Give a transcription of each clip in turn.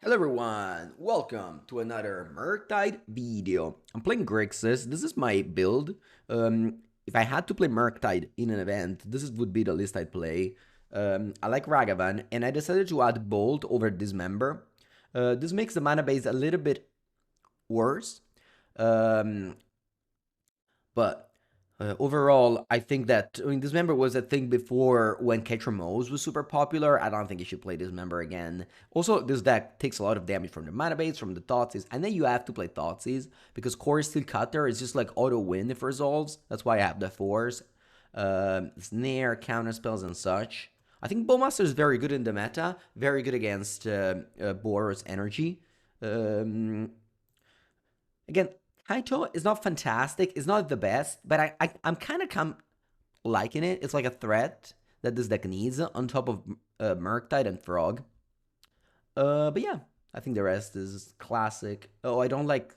Hello everyone, welcome to another Murktide video. I'm playing Grixis. This is my build. If I had to play Murktide in an event, would be the list I'd play. I like Ragavan, and I decided to add Bolt over Dismember. This makes the mana base a little bit worse. Um, but overall, I think that Dismember was a thing before when Ketramose was super popular. I don't think you should play Dismember again. Also, this deck takes a lot of damage from the mana base, from the Thoughtseize, and then you have to play Thoughtseize because Core Steel Cutter is just like auto win if resolves. That's why I have the fours, Snare, counter spells, and such. I think Bowmaster is very good in the meta, very good against Boros Energy. Um, Again, Kaito is not fantastic. It's not the best, but I'm kind of liking it. It's like a threat that this deck needs on top of Murktide and Frog. But yeah, I think the rest is classic. Oh, I don't like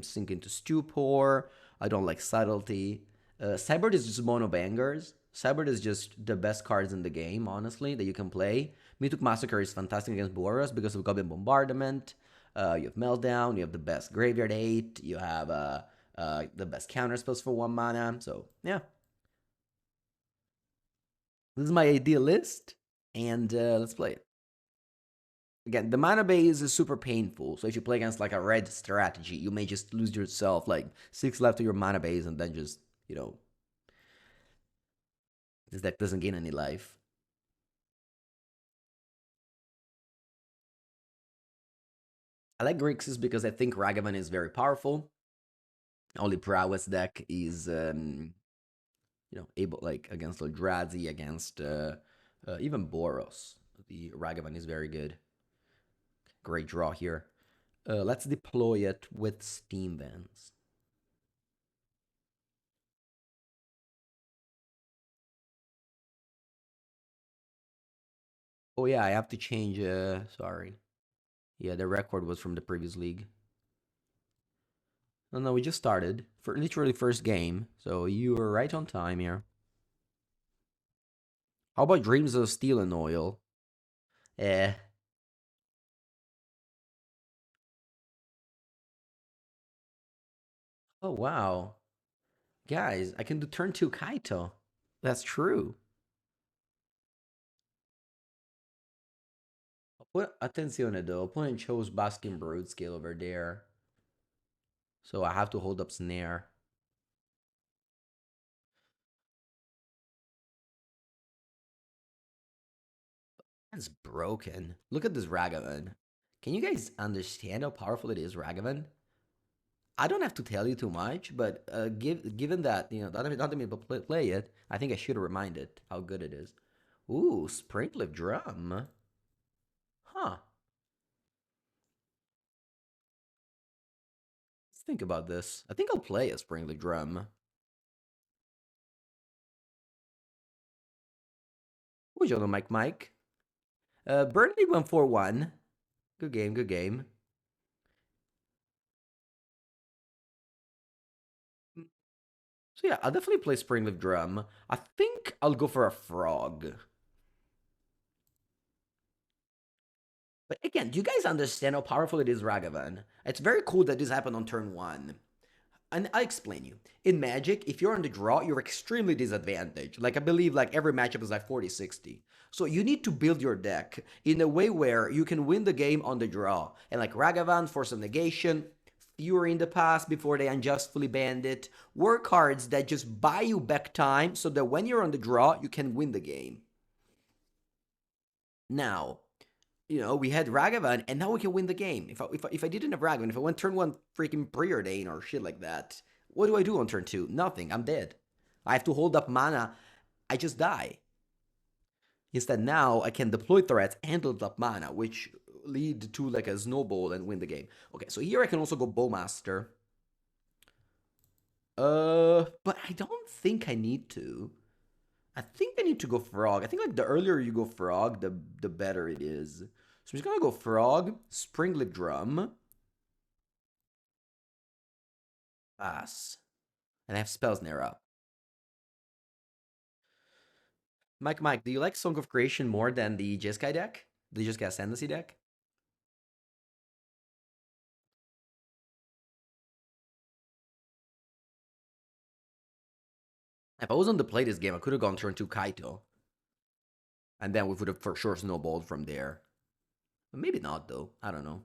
Sink into Stupor. I don't like Subtlety. Cybert is just mono bangers. Cybert is just the best cards in the game, honestly, that you can play. Mythic Massacre is fantastic against Boros because of Goblin Bombardment. You have Meltdown, you have the best Graveyard 8, you have the best counter spells for 1 mana. So, yeah. This is my ideal list, and let's play it. Again, the mana base is super painful, so if you play against like a red strategy, you may just lose yourself like 6 left of your mana base and then just, this deck doesn't gain any life. I like Grixis because I think Ragavan is very powerful. Only prowess deck is, able, like, against Eldrazi, against even Boros. The Ragavan is very good. Great draw here. Let's deploy it with Steam Vents. Oh yeah, I have to change, sorry. Yeah, the record was from the previous league. No, we just started. For literally first game, so you were right on time here. How about Dreams of Steel and Oil? Eh. Oh wow. Guys, I can do turn 2 Kaito. That's true. Attenzione though, opponent chose Baskin Broodscale over there. So I have to hold up Snare. That's broken. Look at this Ragavan. Can you guys understand how powerful it is, Ragavan? I don't have to tell you too much, but given that, not many people play it, I think I should remind it how good it is. Ooh, Sprinkler Drum. Huh. Let's think about this. I think I'll play a Sprinkler Drum. Buongiorno, Mike. Burnley went 4-1. Good game, good game. So yeah, I'll definitely play Springleaf Drum. I think I'll go for a Frog. But again, do you guys understand how powerful it is, Ragavan? It's very cool that this happened on turn 1. And I explain you. In Magic, if you're on the draw, you're extremely disadvantaged. Like, I believe like every matchup is like 40-60. So you need to build your deck in a way where you can win the game on the draw. And like Ragavan, Force of Negation, Fury in the past before they unjustly banned it, were cards that just buy you back time so that when you're on the draw, you can win the game. Now, we had Ragavan, and now we can win the game. If I didn't have Ragavan, if I went turn 1 freaking Preordain or shit like that, what do I do on turn 2? Nothing. I'm dead. I have to hold up mana. I just die. Instead, now I can deploy threats and hold up mana, which lead to like a snowball and win the game. Okay, so here I can also go Bowmaster. But I don't think I need to. I think I need to go Frog. I think like the earlier you go Frog, the better it is. So I'm just gonna go Frog, Springlet Drum, pass, and I have Spells Snare up. Mike, do you like Song of Creation more than the Jeskai deck? The Jeskai Ascendancy deck? If I was on the play this game, I could have gone turn 2 Kaito. And then we would have for sure snowballed from there. But maybe not, though. I don't know.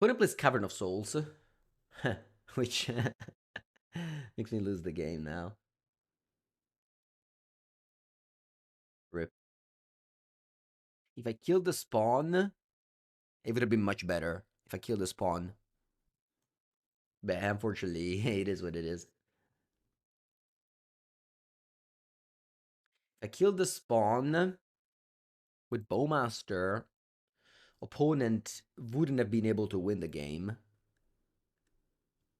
Put in place Cavern of Souls, which makes me lose the game now. Rip. If I killed the spawn, it would have been much better if I killed the spawn. But unfortunately, it is what it is. If I killed the spawn with Bowmaster, opponent wouldn't have been able to win the game.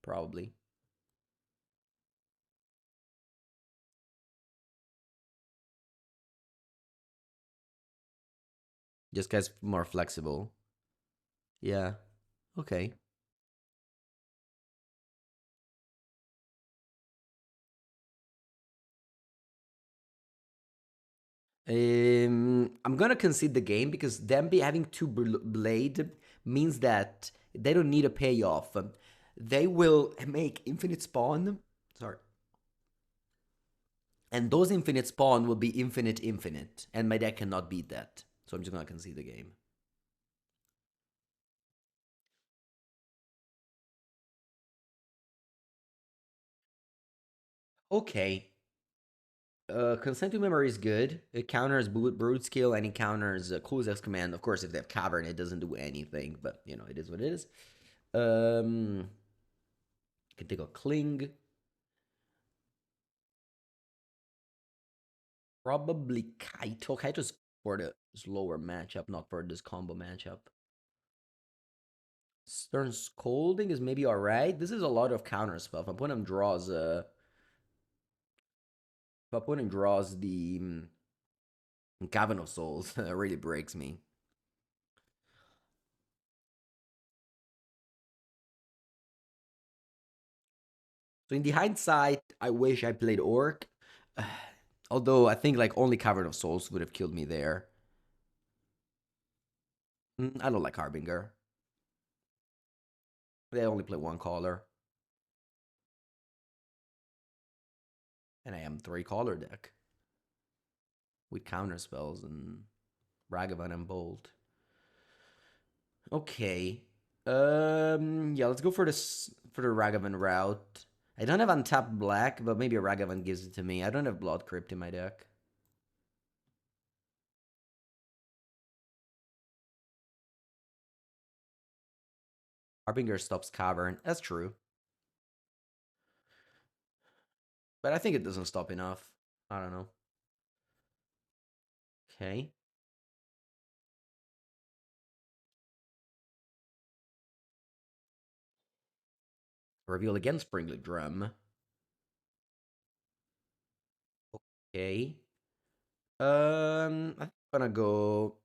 Probably. Just guy's more flexible. Yeah. Okay. I'm gonna concede the game because them be having two blade means that they don't need a payoff. They will make infinite spawn. Sorry. And those infinite spawn will be infinite infinite. And my deck cannot beat that. So I'm just gonna concede the game. Okay. Consent to memory is good. It counters Broodscale and it counters Kuzel's command. Of course, if they have Cavern, it doesn't do anything, but you know, it is what it is. Um, can take a Cling. Probably Kaito. Kaito's for the slower matchup, not for this combo matchup. Stern Scolding is maybe alright. This is a lot of counter spell. If opponent draws the Cavern of Souls, it really breaks me. So in the hindsight, I wish I played Orc. Although I think like only Cavern of Souls would have killed me there. I don't like Harbinger. They only play one caller. And I am 3 caller deck. With counter spells and Ragavan and Bolt. Okay. Yeah, let's go for this for the Ragavan route. I don't have untapped black, but maybe a Ragavan gives it to me. I don't have Blood Crypt in my deck. Harbinger stops Cavern. That's true. But I think it doesn't stop enough. I don't know. Okay. Reveal again Springly Drum. Okay. I'm gonna go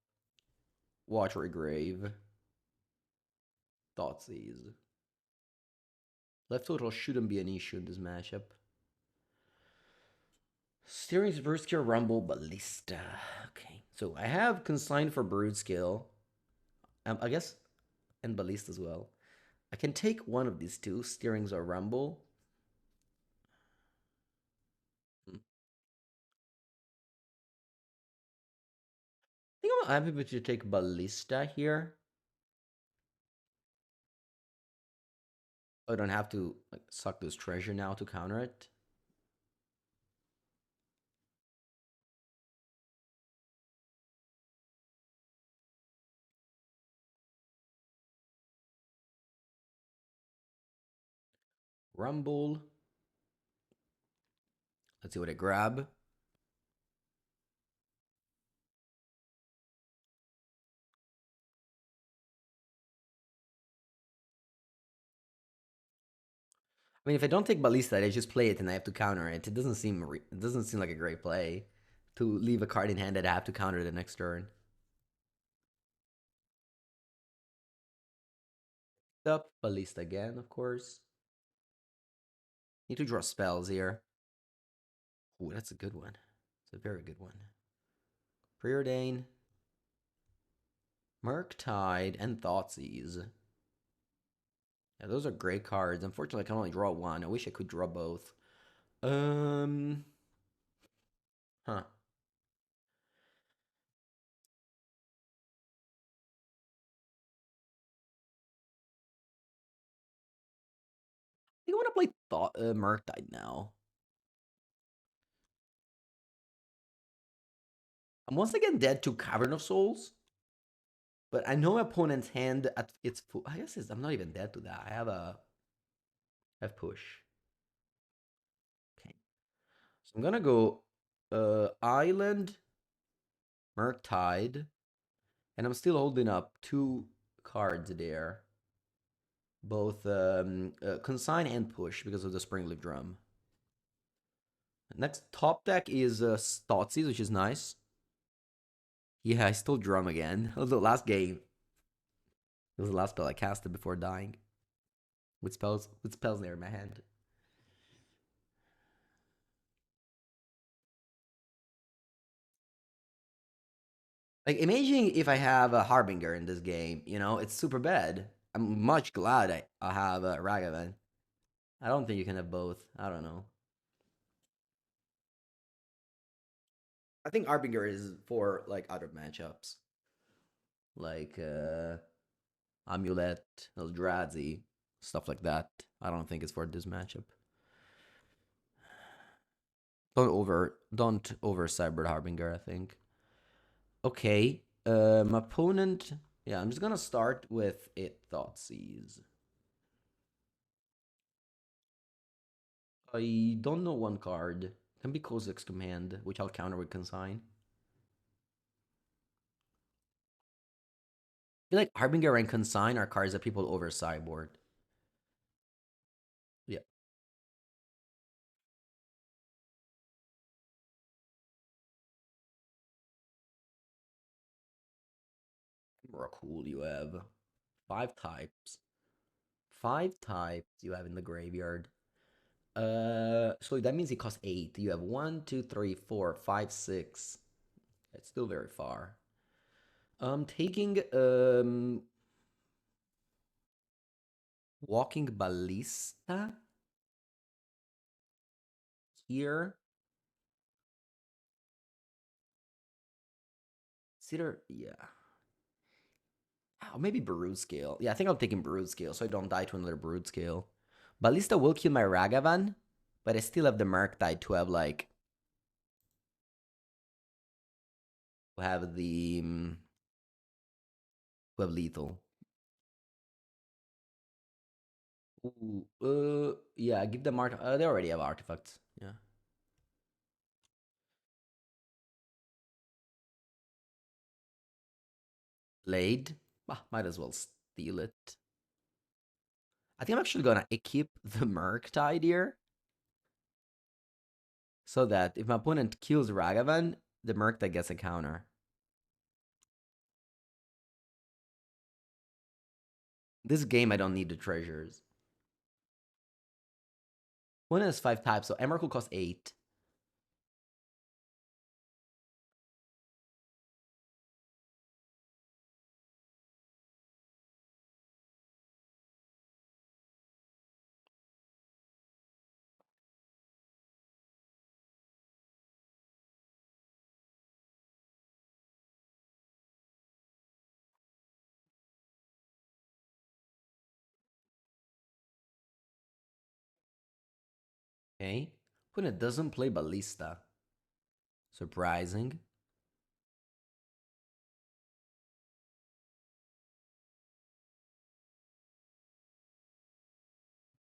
Watery Grave. Thoughtseize. Left total shouldn't be an issue in this matchup. Steering's Broodscale Rumble Ballista. Okay. So I have consigned for Broodscale. I guess, and Ballista as well. I can take one of these two, Steerings or Rumble. I think I'm happy to take Ballista here. I don't have to like suck this treasure now to counter it. Rumble. Let's see what I grab. I mean, if I don't take Ballista, I just play it and I have to counter it. It doesn't seem like a great play to leave a card in hand that I have to counter the next turn. Up Ballista again, of course. Need to draw spells here. Ooh, that's a good one. It's a very good one. Preordain, Murktide, and Thoughtseize. Yeah, those are great cards. Unfortunately, I can only draw one. I wish I could draw both. Um, huh. I think I want to play Murktide now. I'm once again dead to Cavern of Souls, but I know my opponent's hand at its full. I guess I'm not even dead to that. I have push. Okay, so I'm gonna go Island, Murktide, and I'm still holding up two cards there, both Consign and Push because of the Springleaf Drum. Next top deck is Thoughtseize, which is nice. Yeah, I still drum again. It was the last game. It was the last spell I casted before dying. With spells there in my hand. Like imagine if I have a Harbinger in this game, it's super bad. I'm much glad I have a Ragavan. I don't think you can have both. I don't know. I think Harbinger is for like other matchups. Like Amulet, Eldrazi, stuff like that. I don't think it's for this matchup. Don't over Cyber Harbinger, I think. Okay. My opponent. Yeah, I'm just gonna start with it Thoughtseize. I don't know one card. Can be Kozak's Command, which I'll counter with Consign. I feel like Harbinger and Consign are cards that people over sideboard. Yeah. More cool you have. Five types. Five types you have in the graveyard. So that means it costs eight. You have one, two, three, four, five, six. It's still very far. Taking Walking Ballista here. Consider, yeah. Oh, maybe Broodscale. Yeah, I think I'm taking Broodscale so I don't die to another Broodscale. Ballista will kill my Ragavan, but I still have the Murktide to have like to have the to have lethal. Ooh, yeah, give them art. They already have artifacts. Yeah, Blade. Ah, might as well steal it. I think I'm actually gonna equip the Murktide here, so that if my opponent kills Ragavan, the Murktide gets a counter. This game, I don't need the treasures. One has five types, so Emerald costs eight. Okay. Opponent doesn't play Ballista. Surprising.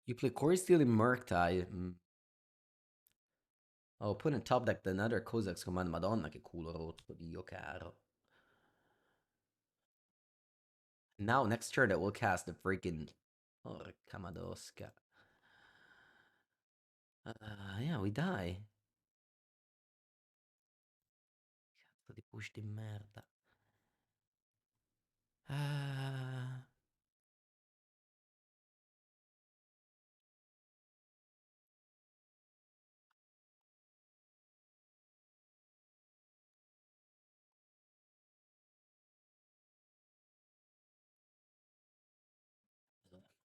You play Core Steel in Murktide. Oh, opponent top deck another Kozak's Command. Madonna, che culo rotto, Dio caro. Now, next turn, that will cast the freaking. Porca madosca. Yeah, we die. Cazzo di push di merda. Uh,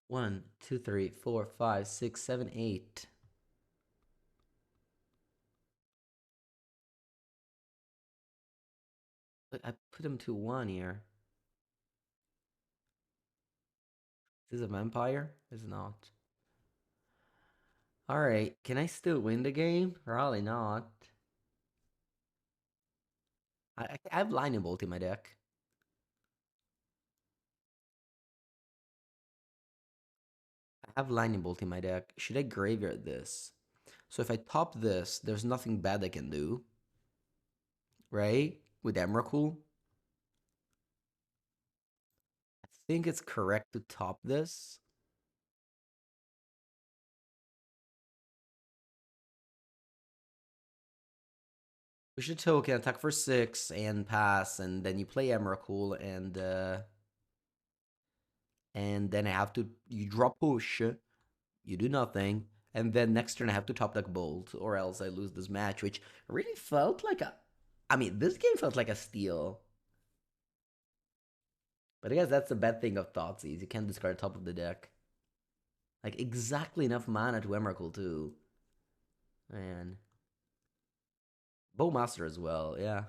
1, 2, 3, 4, 5, 6, 7, 8. But I put him to 1 here. Is this a vampire? It's not. Alright, can I still win the game? Probably not. I have Lightning Bolt in my deck. I have Lightning Bolt in my deck. Should I graveyard this? So if I top this, there's nothing bad I can do. Right? With Emrakul. I think it's correct to top this. We should token attack for 6 and pass, and then you play Emrakul, and then I have to you drop push, you do nothing, and then next turn I have to top deck Bolt, or else I lose this match, which really felt like a. I mean, this game felt like a steal. But I guess that's the bad thing of Thoughtseize. You can't discard top of the deck. Like exactly enough mana to Emrakul too. Man. Bowmaster as well, yeah.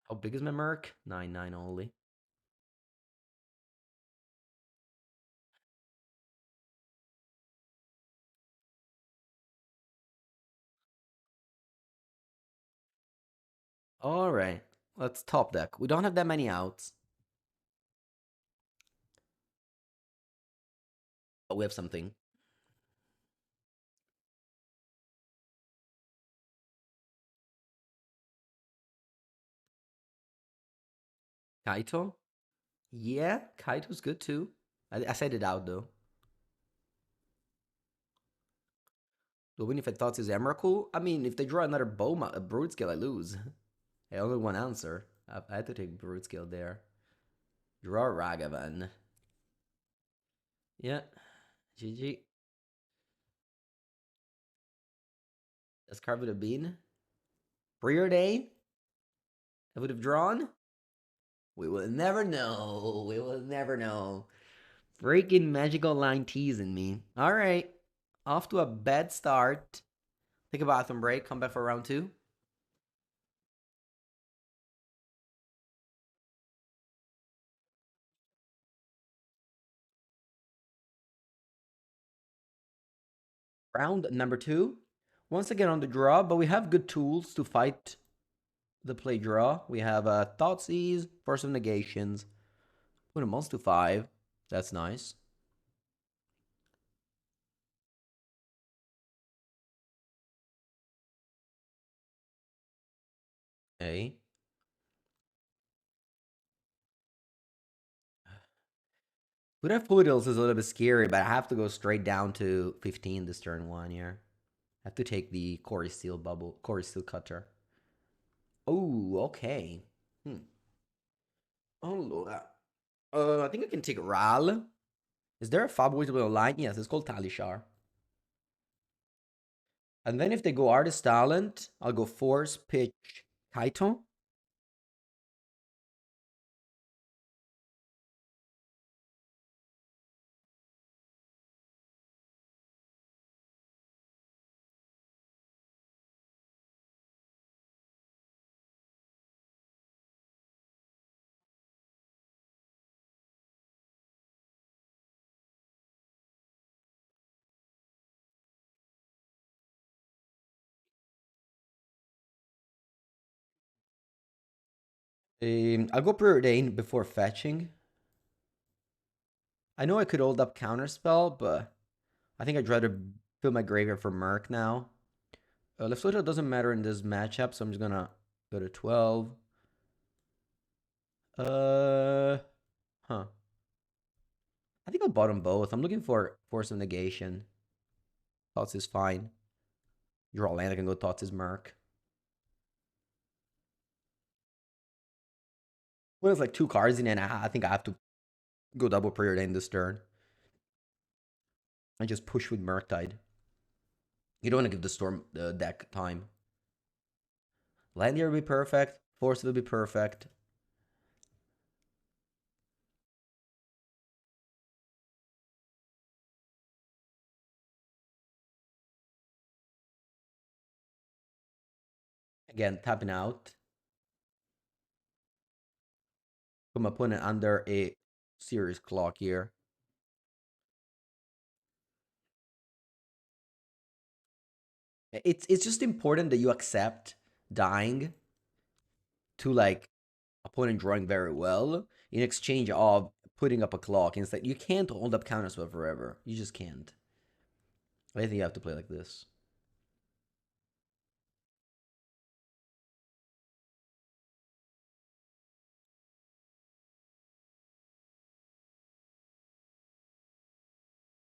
How big is my Merc? 9/9 only. Alright. Let's top deck. We don't have that many outs. But we have something. Kaito? Yeah, Kaito's good too. I said it out though. Even if I thought it's Emrakul, I mean, if they draw another a Broodscale, I lose. I only one answer. I had to take Broodscale there. Draw Ragavan. Yeah, GG. That's card would have been Preordain. I would have drawn. We will never know. We will never know. Freaking magical line teasing me. All right. Off to a bad start. Take a bathroom break. Come back for round two. Round number two. Once again on the draw, but we have good tools to fight the play draw. We have Thoughtseize, Force of Negations. Put them most to 5. That's nice. Okay. Put have Foothills is a little bit scary, but I have to go straight down to 15 this turn one here. I have to take the Core Steel bubble, Core Steel Cutter. Oh, okay. Hmm. Allora. I think I can take Ral. Is there a Fab way to play online? Yes, it's called Talishar. And then if they go Artist Talent, I'll go Force, Pitch, Kaito. I'll go Preordain before fetching. I know I could hold up Counterspell, but I think I'd rather fill my graveyard for Merc now. Left Footer doesn't matter in this matchup, so I'm just gonna go to 12. Uh, huh. I think I'll bottom both. I'm looking for Force of Negation. Thoughts is fine. Draw land, I can go Thoughts is Merc. Well, it's like two cards in and I think I have to go double preordain this turn. I just push with Murktide. You don't want to give the Storm the deck time. Land here will be perfect. Force will be perfect. Again, tapping out. Put my opponent under a serious clock here. It's just important that you accept dying to like opponent drawing very well in exchange of putting up a clock. Instead, you can't hold up counterspell forever. You just can't. I think you have to play like this.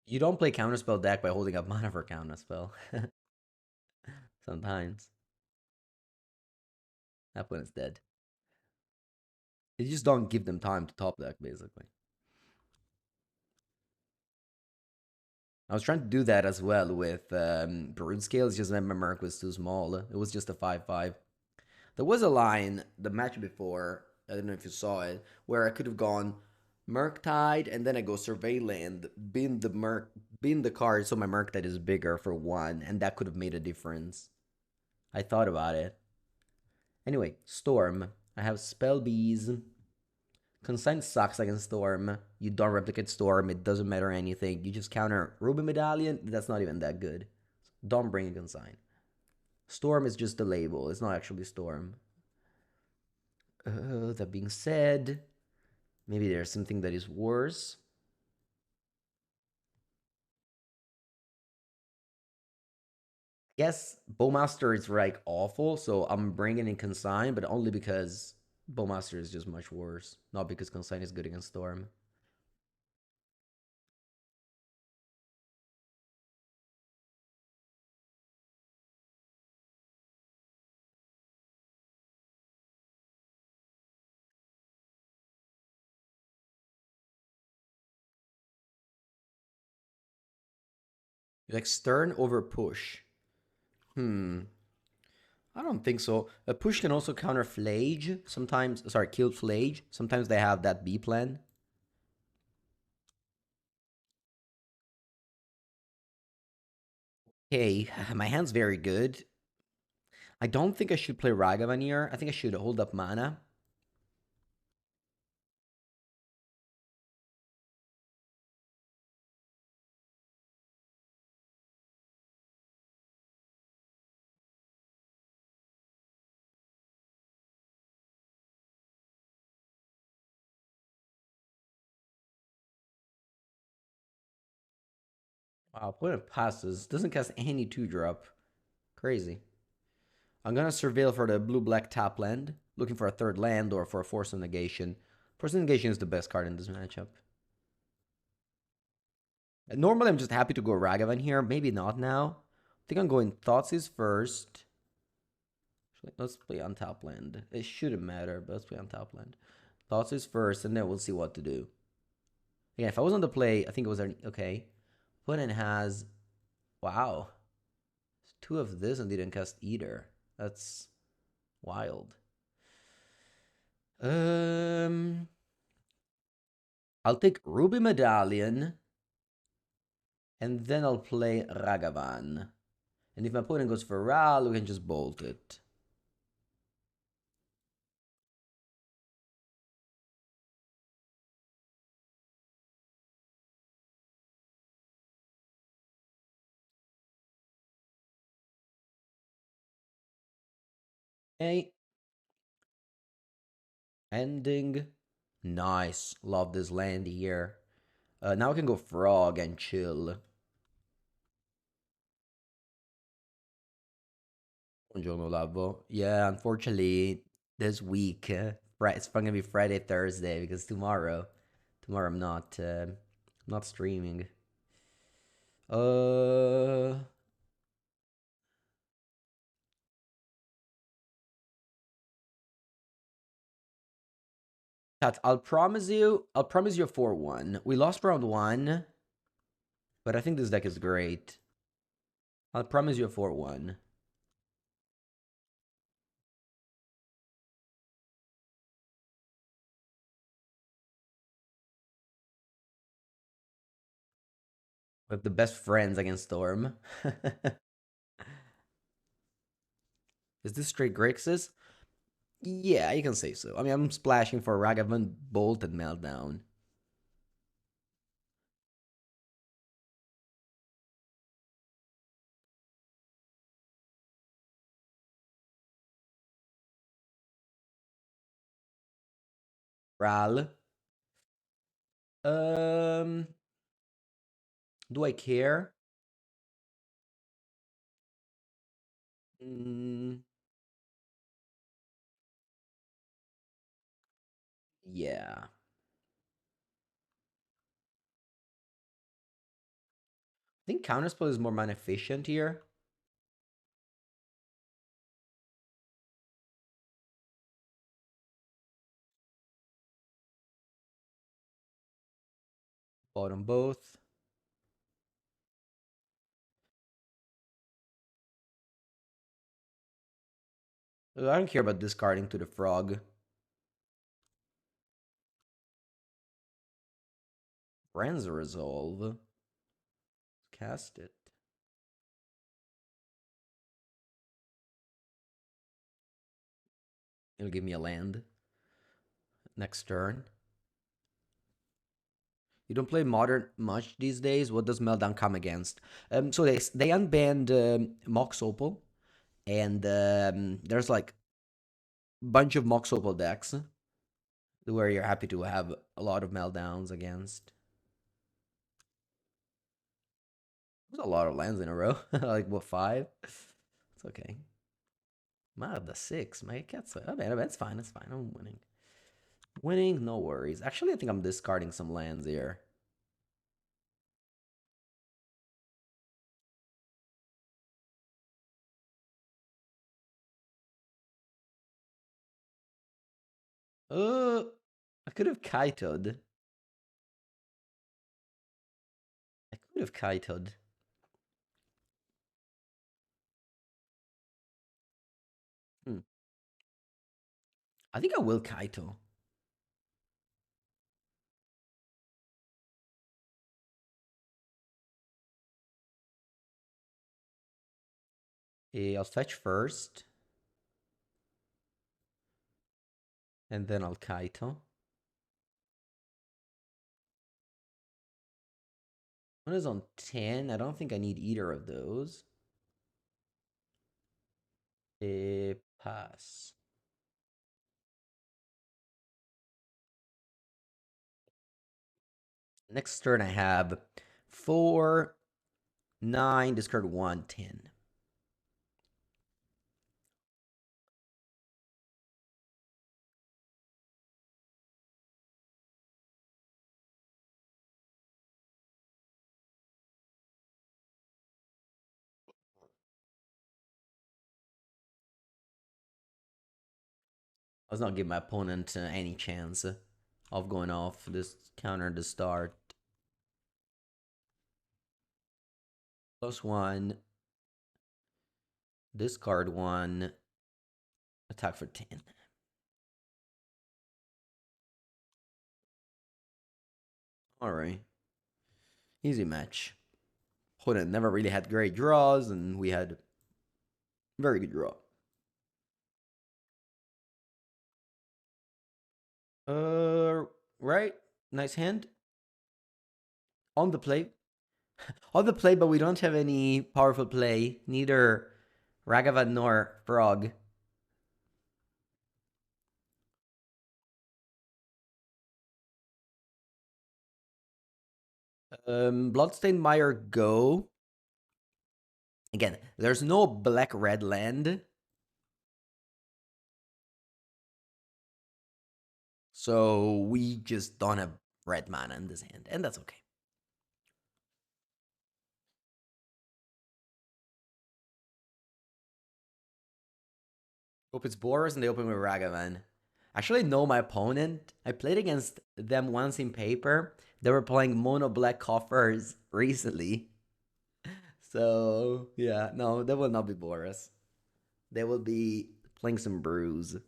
You don't play counterspell deck by holding up mana for counterspell. Sometimes that opponent's dead. You just don't give them time to top deck, basically. I was trying to do that as well with Broodscale. It's just that my Merc was too small. It was just a 5/5. There was a line, the match before, I don't know if you saw it, where I could have gone Murktide and then I go Survey Land, bin the card so my Murktide is bigger for one, and that could have made a difference. I thought about it. Anyway, Storm. I have Spell Bees. Consign sucks against Storm. You don't replicate Storm, it doesn't matter anything. You just counter Ruby Medallion, that's not even that good. Don't bring a Consign. Storm is just the label, it's not actually Storm. That being said, maybe there's something that is worse. Yes, Bowmaster is like awful, so I'm bringing in Consign, but only because Bowmaster is just much worse, not because Consign is good against Storm. Like Stern over Push. Hmm. I don't think so. A push can also counter Flage. Sometimes, sorry, kill Flage. Sometimes they have that B plan. Okay, my hand's very good. I don't think I should play Ragavan. I think I should hold up mana. Wow, opponent passes. Doesn't cast any 2-drop. Crazy. I'm gonna surveil for the blue-black top land. Looking for a third land or for a Force of Negation. Force of Negation is the best card in this matchup. Normally, I'm just happy to go Ragavan here. Maybe not now. I think I'm going Thoughtseize first. Let's play on top land. It shouldn't matter, but let's play on top land. Thoughtseize first, and then we'll see what to do. Yeah, if I was on the play, I think it was okay. Opponent has, wow, two of this and didn't cast either. That's wild. Um, I'll take Ruby Medallion, and then I'll play Ragavan. And if my opponent goes for Ral, we can just bolt it. Okay. Ending. Nice. Love this land here. Now I can go Frog and chill. Buongiorno, Lavo. Yeah, unfortunately, this week, it's gonna be Friday, Thursday, because tomorrow I'm not Not streaming. Uh, Kat, I'll promise you a 4-1. We lost round one, but I think this deck is great. I'll promise you a 4-1. We have the best friends against Storm. Is this straight Grixis? Yeah, you can say so. I mean, I'm splashing for Ragavan, Bolt, and Meltdown. Ral. Um, do I care? Mm, yeah. I think Counterspell is more mana efficient here. Bottom both. I don't care about discarding to the frog. Friends resolve. Cast it. It'll give me a land. Next turn. You don't play modern much these days. What does Meltdown come against? So they unbanned Mox Opal, and there's like a bunch of Mox Opal decks where you're happy to have a lot of Meltdowns against. There's a lot of lands in a row. Like what, 5? It's okay. The 6. My cat's. Oh man, that's fine. That's fine. I'm winning. Winning, no worries. Actually, I think I'm discarding some lands here. Uh, I could have Kaito'd. I could have Kaito'd. Hmm. I think I will Kaito. I'll fetch first, and then I'll Kaito. One is on 10. I don't think I need either of those. Pass. Next turn I have 4, 9, discard 1, 10. I was not giving my opponent any chance of going off this counter to start. +1, discard 1, attack for 10. Alright. Easy match. Opponent never really had great draws, and we had very good draw. Right. Nice hand. On the play. On the play, but we don't have any powerful play. Neither Ragavan nor Frog. Bloodstained Mire go. Again, there's no black-red land. So we just don't have red mana in this hand, and that's okay. Hope it's Boris and they open with Ragavan. Actually, know my opponent. I played against them once in paper. They were playing mono black coffers recently. So, yeah, no, that will not be Boris. They will be playing some brews.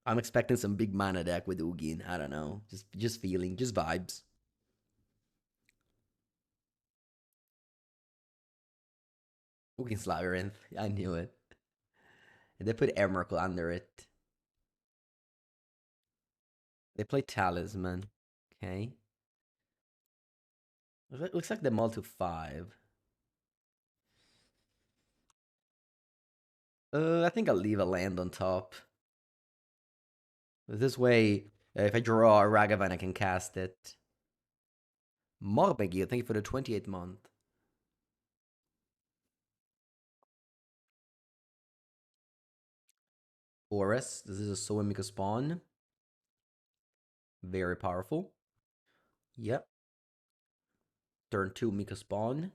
I'm expecting some big mana deck with Ugin. I don't know. Just feeling, just vibes. Ugin's Labyrinth. I knew it. And they put Emrakul under it. They play Talisman. Okay. Looks like they mull to 5. I think I'll leave a land on top. This way, if I draw a Ragavan, I can cast it. Mordmegi, thank you for the 28th month. Horus, this is a Soemika spawn. Very powerful. Yep. Turn 2 Mika spawn.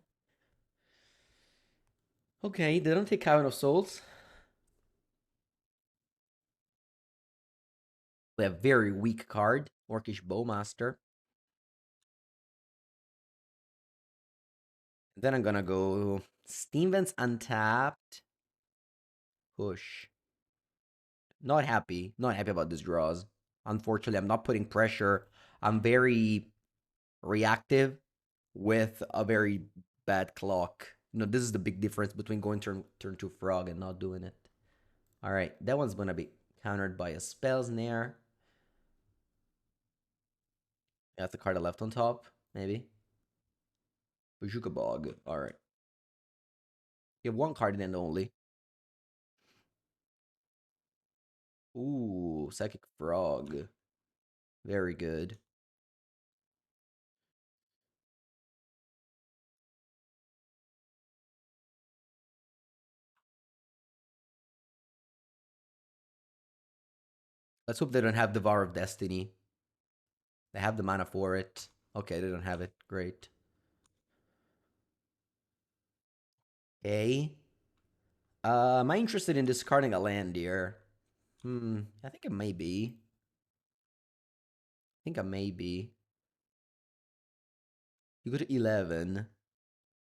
Okay, they don't take Cavern of Souls. We have very weak card, Orcish Bowmaster. Then I'm gonna go Steam Vents untapped. Push. Not happy. Not happy about these draws. Unfortunately, I'm not putting pressure. I'm very reactive with a very bad clock. This is the big difference between going turn 2 frog and not doing it. All right, that one's gonna be countered by a spell snare. That's the card I left on top, maybe. Bajuka Bog. All right. You have one card in end only. Ooh, Psychic Frog. Very good. Let's hope they don't have Devour of Destiny. They have the mana for it. Okay, they don't have it. Great. Okay. Am I interested in discarding a land here? I think it may be. I think I may be. You go to 11.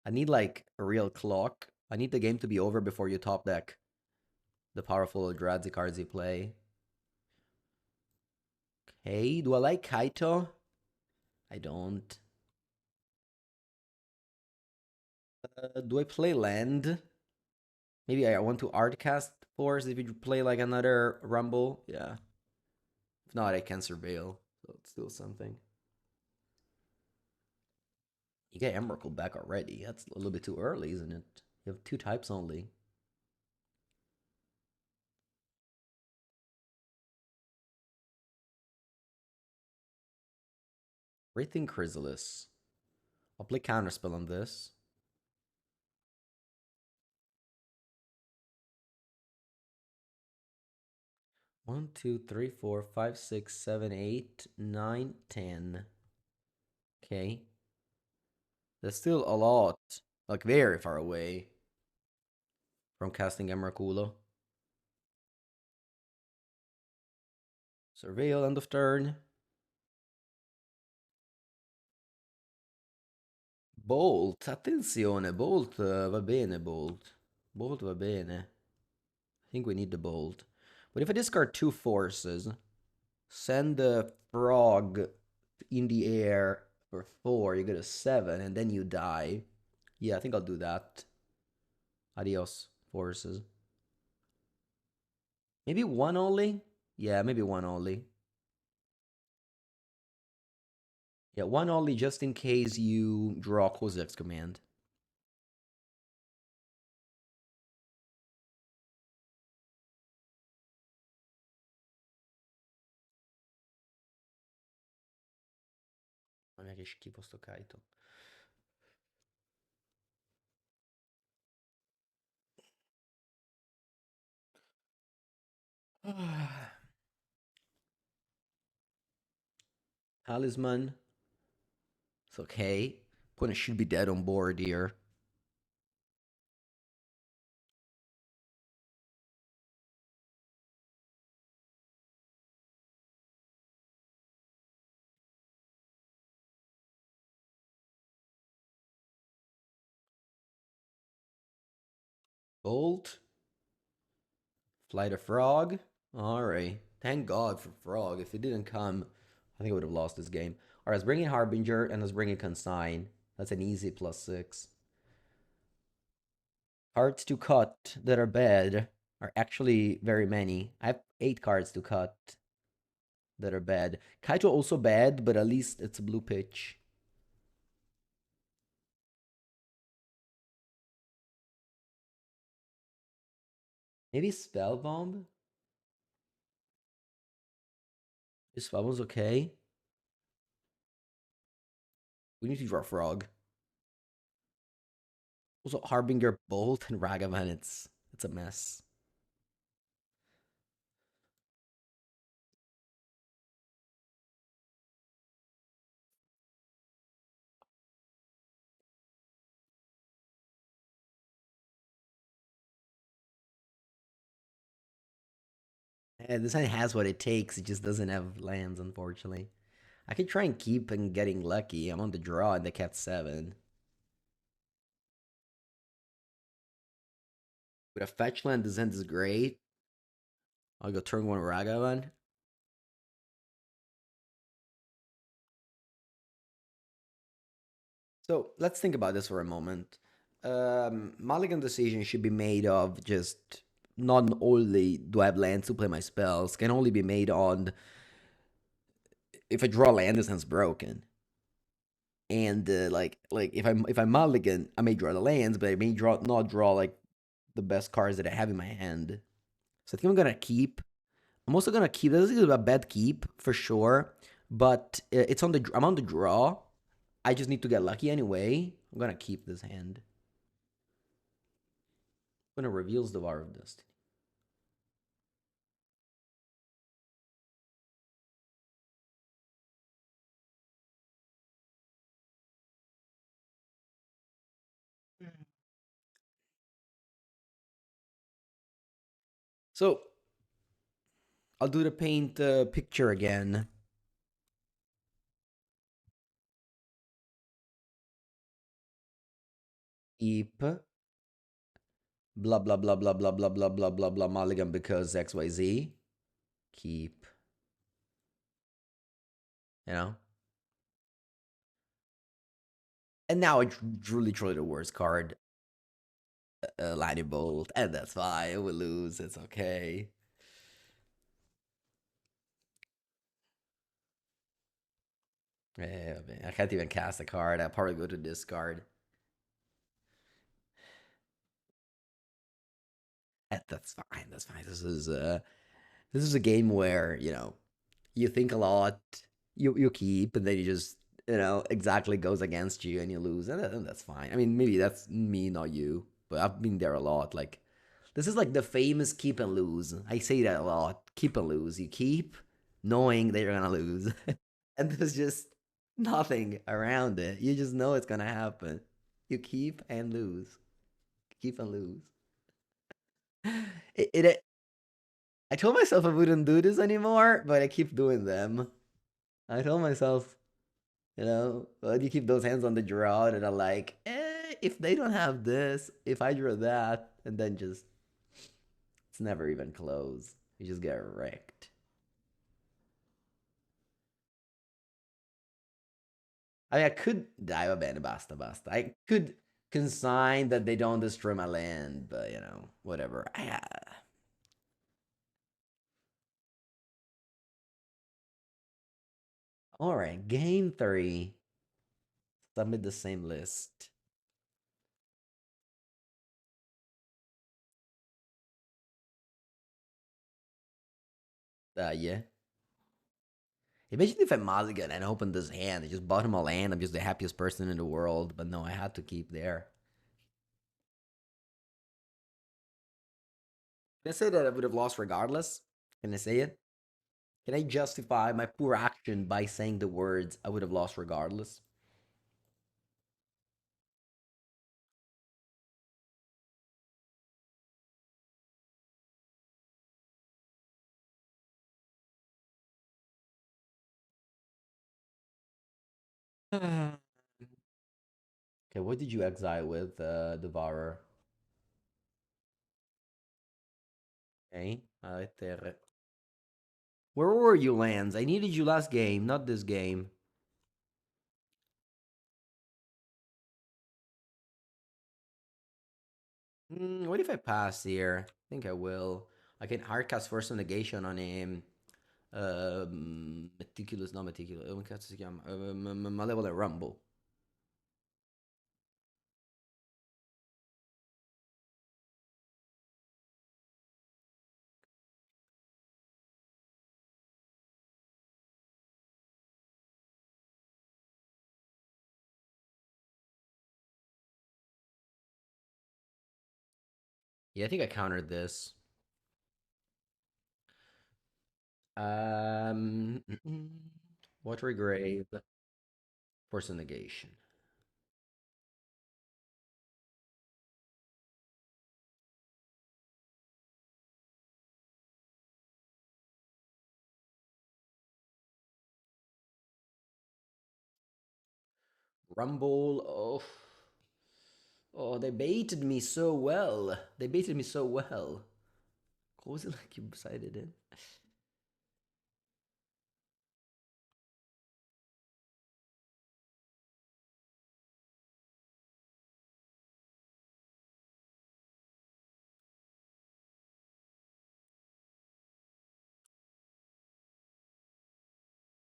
I need like a real clock. I need the game to be over before you top deck the powerful Eldrazi cards you play. Okay, do I like Kaito? I don't. Do I play land? Maybe I want to Artcast Force if you play like another Rumble. Yeah. If not, I can Surveil. So it's still something. You get Emrakul back already. That's a little bit too early, isn't it? You have 2 types only. Wraithing Chrysalis. I'll play Counterspell on this. One, two, three, four, five, 6, 7, 8, 9, 10. Okay. That's still a lot. Like very far away from casting Emrakula. Surveil end of turn. Bolt, attenzione, Bolt va bene, Bolt. Bolt va bene. I think we need the Bolt. But if I discard 2 forces, send the frog in the air for 4, you get a 7, and then you die. Yeah, I think I'll do that. Adios, forces. Maybe 1 only? Yeah, maybe 1 only. Yeah, 1 only just in case you draw Kozak's command. Olha che schifo sto Kaito. Talisman. It's okay. Opponent should be dead on board here. Bolt, Flight of Frog. All right. Thank God for Frog. If it didn't come, I think I would have lost this game. All right, let's bring in Harbinger and let's bring in Consign. That's an easy +6. Cards to cut that are bad are actually very many. I have 8 cards to cut that are bad. Kaito also bad, but at least it's a blue pitch. Maybe Spellbomb? Is Spellbomb's okay? We need to draw Frog. Also, Harbinger, Bolt, and Ragavan. It's a mess. This hand has what it takes. It just doesn't have lands, unfortunately. I could try and keep and getting lucky. I'm on the draw and they kept 7. With a fetch land, this hand is great. I'll go turn 1 Ragavan. So let's think about this for a moment. Mulligan decision should be made of just not only do I have lands to play my spells, can only be made on if I draw land, this hand's broken. And like if I mulligan, I may draw the lands, but I may not draw like the best cards that I have in my hand. So I think I'm gonna keep. I'm also gonna keep. This is a bad keep for sure, but it's on the. I'm on the draw. I just need to get lucky anyway. I'm gonna keep this hand. I'm gonna reveals the War of Destiny. So I'll do the paint picture again. Keep blah blah blah blah blah blah blah blah blah blah mulligan because XYZ. Keep, you know. And now it's truly the worst card, Lightning Bolt, and that's fine. We lose. It's okay. Yeah, man, I can't even cast a card. I'll probably go to discard. That's fine. That's fine. This is a game where you think a lot, you keep, and then you just exactly goes against you and you lose, and that's fine. I mean, maybe that's me, not you, but I've been there a lot. Like this is like the famous keep and lose. I say that a lot. Keep and lose. You keep knowing that you're gonna lose, and there's just nothing around it. You just know it's gonna happen. You keep and lose. Keep and lose. It I told myself I wouldn't do this anymore, but I keep doing them. I told myself, well, you keep those hands on the draw and I'm like, if they don't have this, if I draw that, and then just, it's never even close. You just get wrecked. I mean, I could die a bene basta basta. I could consign that they don't destroy my land, but whatever. All right, game 3. Submit the same list. Yeah. Imagine if I mulligan and open this hand. I just bought him a land. I'm just the happiest person in the world. But no, I had to keep there. Can I say that I would have lost regardless? Can I say it? Can I justify my poor action by saying the words I would have lost regardless? Okay, what did you exile with, Devourer? Okay, where were you, Lance? I needed you last game, not this game. What if I pass here? I think I will. I can hardcast Force of Negation on him. Meticulous, not meticulous. Come cazzo si chiama? Malevolent Rumble. Yeah, I think I countered this. Um, Watery Grave, Force of Negation. Rumble. Oh, oh, they baited me so well. They baited me so well. What was it like you decided in?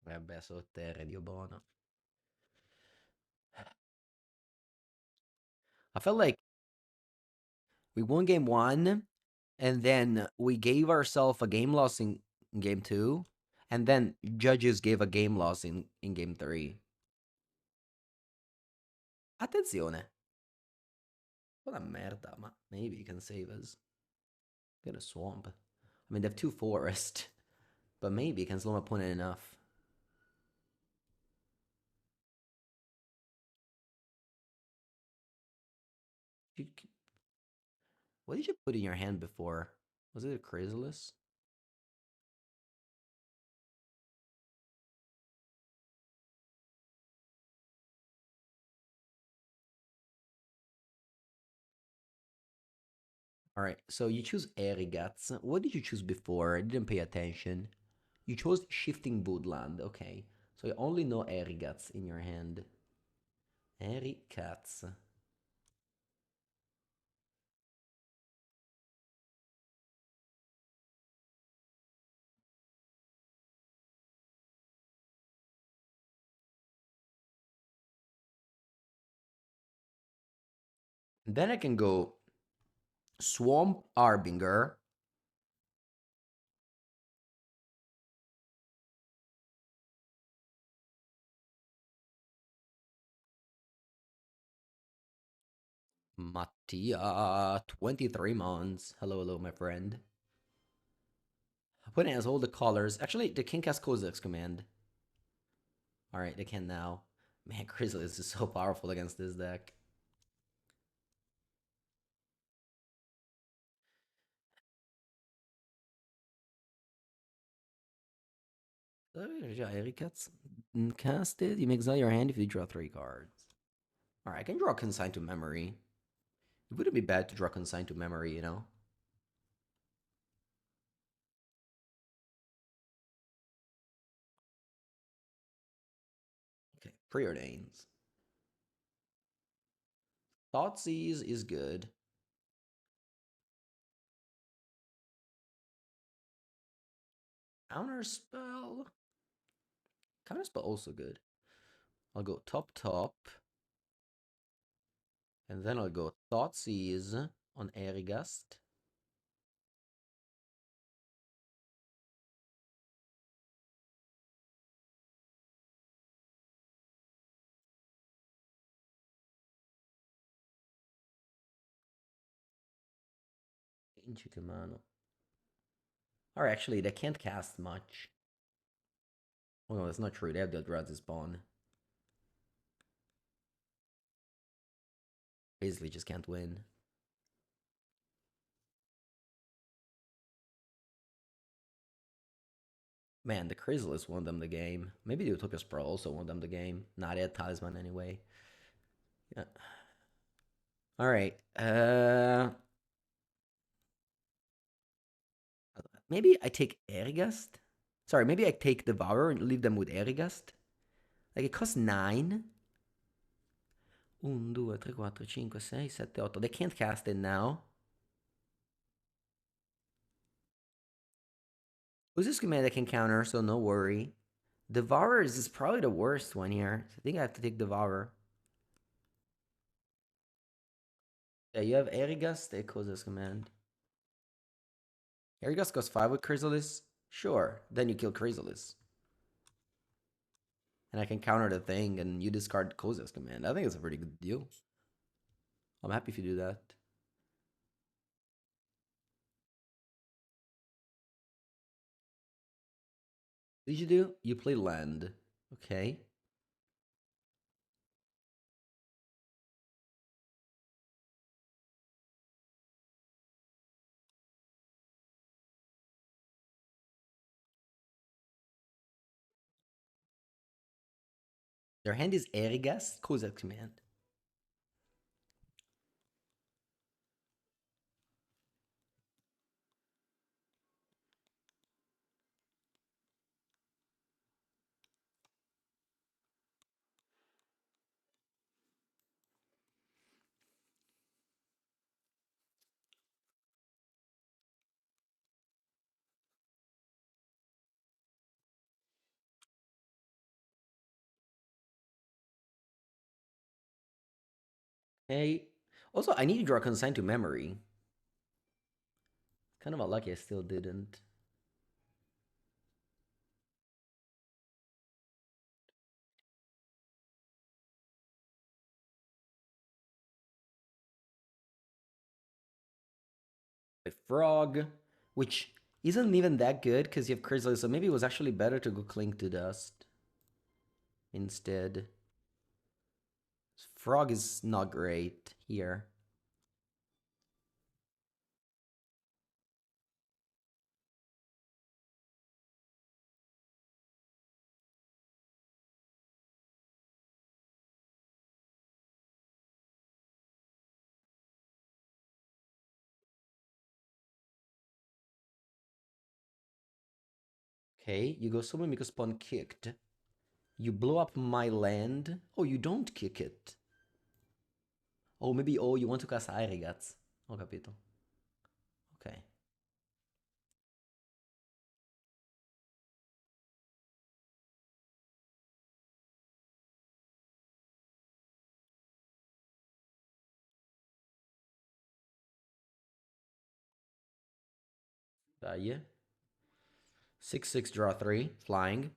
Vabbè, sotterra, Dio buono. I felt like we won game one, and then we gave ourselves a game loss in game two, and then judges gave a game loss in game three. Attenzione. What a merda, ma maybe you can save us. Get a swamp. I mean, they have two forest, but maybe you can slow my opponent enough. You, what did you put in your hand before? Was it a Chrysalis? All right, so you choose Erigats. What did you choose before? I didn't pay attention. You chose Shifting Woodland. Okay, so you only know Erigats in your hand. Erigats. Then I can go Swamp Harbinger. Mattia, 23 months. Hello, hello, my friend. Opponent has all the colors. Actually, the king has Kozak's command. Alright, they can now. Man, Chrysalis is so powerful against this deck. Ericats casted. You may exile your hand if you draw 3 cards. Alright, I can draw Consign to Memory. It wouldn't be bad to draw Consign to Memory, you know? Okay, Preordains. Thoughtseize is good. Counterspell. Counterspell also good. I'll go top top. And then I'll go Thoughtseize on Erigast. Inchikamano. Or actually, they can't cast much. Oh no, that's not true. They have the Eldrazi spawn. Basically, just can't win. Man, the Chrysalis won them the game. Maybe the Utopia's Pro also won them the game. Not at Talisman anyway. Yeah. All right. Maybe I take Erigast? Sorry, maybe I take Devourer and leave them with Erigast? Like it costs 9. 1, 2, 3, 4, 5, 6, 7, 8. They can't cast it now. Who's this command that can counter, so no worry. Devourer is probably the worst one here. So I think I have to take Devourer. Yeah, you have Erigast, Echo's command. Erigast costs 5 with Chrysalis? Sure. Then you kill Chrysalis. And I can counter the thing and you discard Koza's command. I think it's a pretty good deal. I'm happy if you do that. What did you do? You play land. Okay. Their hand is Erigast, Kozak command. Hey. Also, I need to draw Consign to Memory. Kind of unlucky I still didn't. A Frog, which isn't even that good because you have Chrysalis, so maybe it was actually better to go Cling to Dust instead. Frog is not great here. Okay, you go summon because Spawn kicked. You blow up my land. Oh, you don't kick it. Oh, maybe, oh, you want to cast Airigats. Ho capito. Ok. Yeah. 6/6 draw 3. Flying.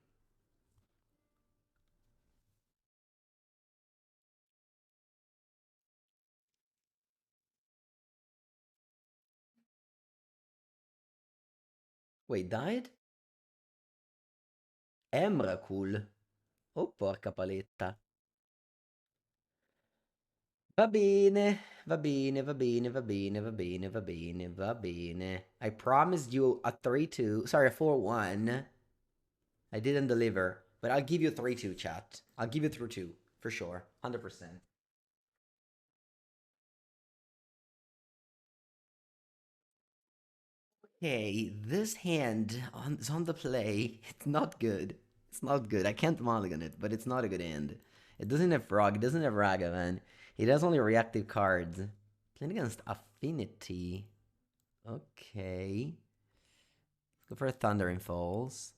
Wait, died? Emrakul. Oh, porca paletta. Va bene, va bene, va bene, va bene, va bene, va bene, va bene. I promised you a 3-2. Sorry, a 4-1. I didn't deliver, but I'll give you a 3-2, chat. I'll give you through 2, for sure. 100%. Okay, this hand is on the play. It's not good. It's not good. I can't mulligan it, but it's not a good hand. It doesn't have Frog. It doesn't have Ragavan. It has only reactive cards. Playing against Affinity. Okay. Let's go for a Thundering Falls.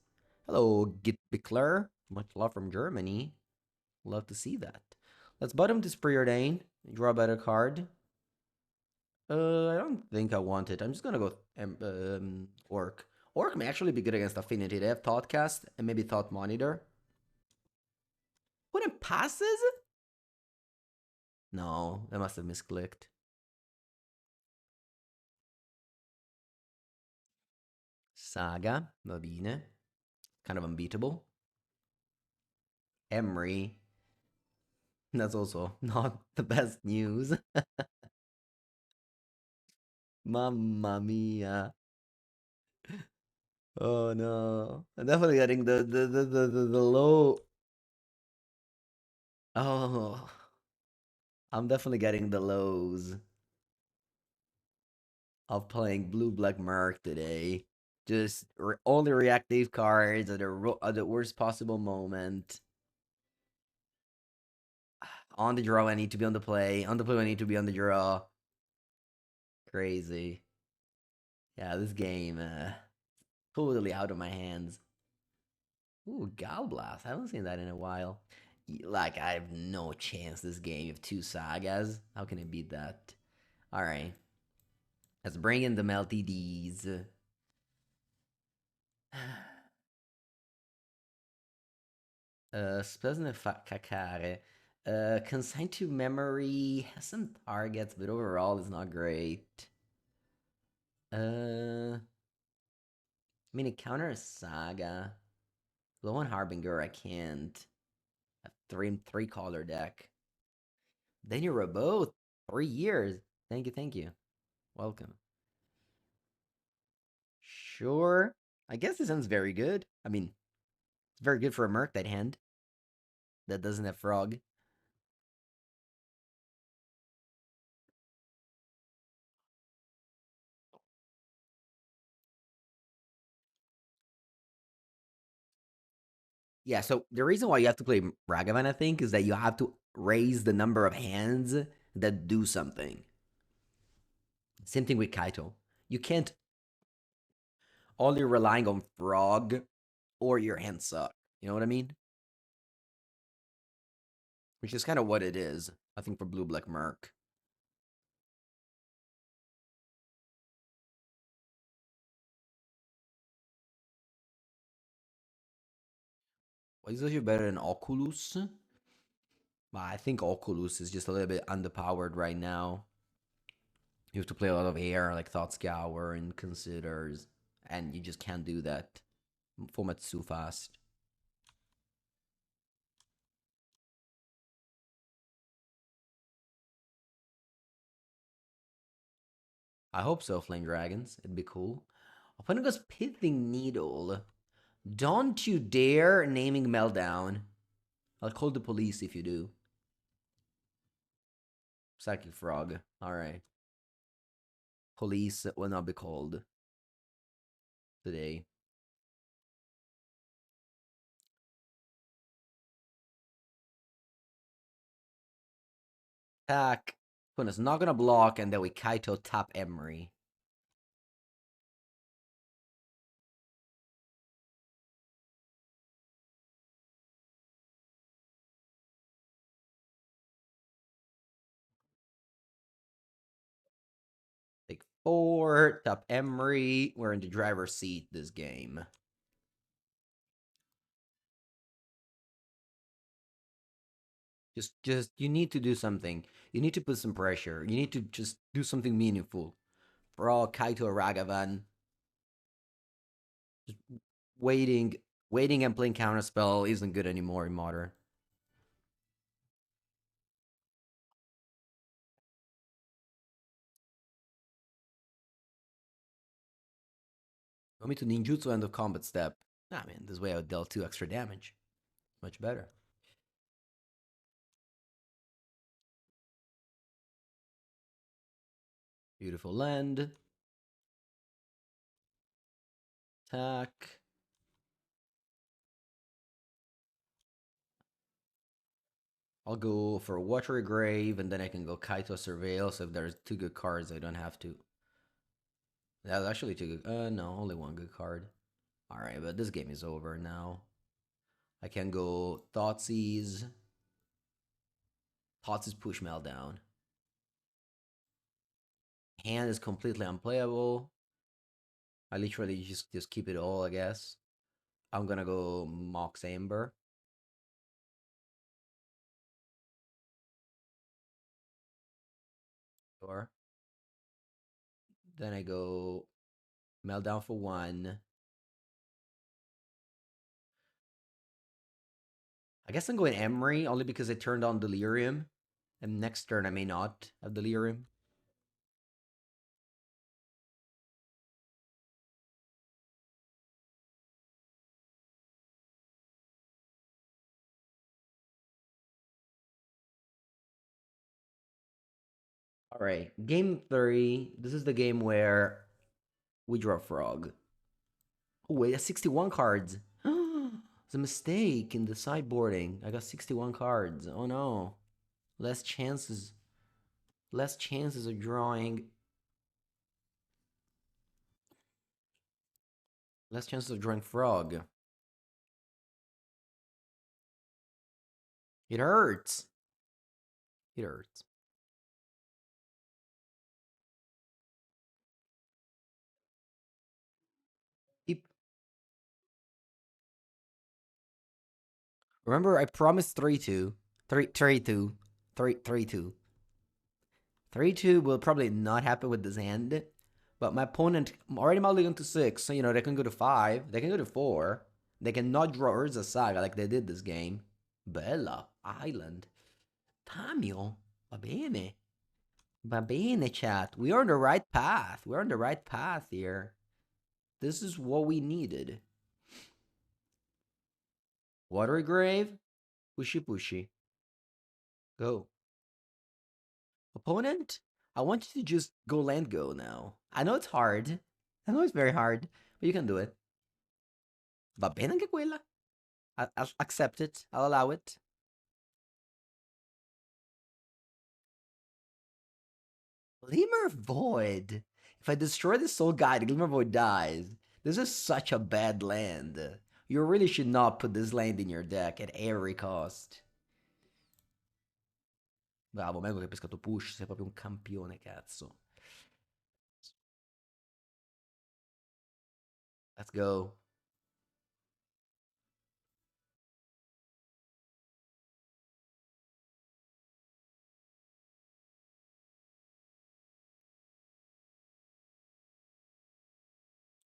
Hello, Git Bickler. Much love from Germany. Love to see that. Let's bottom this Preordain. Draw a better card. I don't think I want it. I'm just gonna go Orc. Orc may actually be good against Affinity. They have Thoughtcast and maybe Thought Monitor. Wouldn't passes? No, I must have misclicked. Saga, va bene. Kind of unbeatable. Emery. That's also not the best news. Mamma mia. Oh no. I'm definitely getting the low. Oh, I'm definitely getting the lows of playing blue black Merc today. Just only reactive cards at at the worst possible moment. On the draw, I need to be on the play. On the play, I need to be on the draw. Crazy. Yeah, this game, totally out of my hands. Ooh, Galblast. I haven't seen that in a while. Like, I have no chance this game. You have two sagas. How can I beat that? Alright. Let's bring in the Melty D's. Spells cacare. Consigned to memory has some targets, but overall it's not great. I mean, it counters Saga. Low on Harbinger, I can't. A three color deck. Then you were both 3 years. Thank you, thank you. Welcome. Sure. I guess this sounds very good. I mean, it's very good for a Murktide hand that doesn't have Frog. Yeah, so the reason why you have to play Ragavan, I think, is that you have to raise the number of hands that do something. Same thing with Kaito. You can't only relying on Frog or your hands suck. You know what I mean? Which is kind of what it is, I think, for Blue Black Merc. What is actually better than Oculus? Well, I think Oculus is just a little bit underpowered right now. You have to play a lot of air, like Thought Scour and Considers, and you just can't do that. Format's too fast. I hope so, Flame Dragons. It'd be cool. Opponent goes Pithing Needle. Don't you dare naming Meltdown. I'll call the police if you do. Psychic Frog. Alright. Police will not be called today. Attack. Opponent's not gonna block, and then we Kaito tap Emery. Take 4, tap Emery. We're in the driver's seat this game. Just you need to do something. You need to put some pressure. You need to just do something meaningful. For all Kaito Ragavan, just waiting and playing counterspell isn't good anymore in modern. Want me to ninjutsu end of combat step? Nah, man, this way I would deal 2 extra damage. Much better. Beautiful land. Attack. I'll go for Watery Grave, and then I can go Kaito Surveil, so if there's 2 good cards, I don't have to. That's actually 2 good. No, only 1 good card. Alright, but this game is over now. I can go Thoughtseize. Thoughtseize push Meltdown. Hand is completely unplayable. I literally just keep it all, I guess. I'm gonna go Mox Amber. Sure. Then I go Meltdown for 1. I guess I'm going Emery only because I turned on Delirium. And next turn I may not have Delirium. All right, game 3. This is the game where we draw Frog. Oh, wait, that's 61 cards. It's a mistake in the sideboarding. I got 61 cards. Oh no. Less chances. Less chances of drawing. Less chances of drawing frog. It hurts. It hurts. Keep. Remember, I promised 3-2. 3-2. 3-2. 3-2 will probably not happen with this hand. But my opponent already modeling to 6, so they can go to 5, they can go to 4. They cannot draw Urza Saga like they did this game. Bella, Island. Tamio, va bene. Va bene, chat. We are on the right path. We're on the right path here. This is what we needed. Watery Grave, pushy pushy. Go. Opponent, I want you to just go land go now. I know it's hard. I know it's very hard, but you can do it. Va bene anche quella. I'll accept it. I'll allow it. Glimmer Void. If I destroy the Soul Guide, Glimmer Void dies. This is such a bad land. You really should not put this land in your deck at every cost. Bravo, Mengu che ha pescato push, sei proprio un campione, cazzo. Let's go.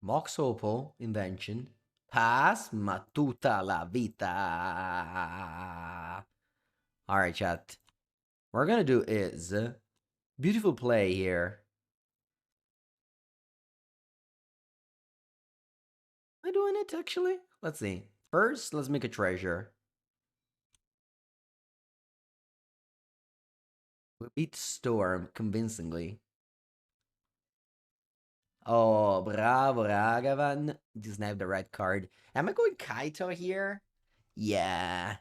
Mox Opal, invention. Pass, ma tutta la vita. Alright, chat. What we're gonna do is... Beautiful play here. Am I doing it, actually? Let's see. First, let's make a treasure. We beat Storm convincingly. Oh, bravo, Ragavan. Just have the right card. Am I going Kaito here? Yeah.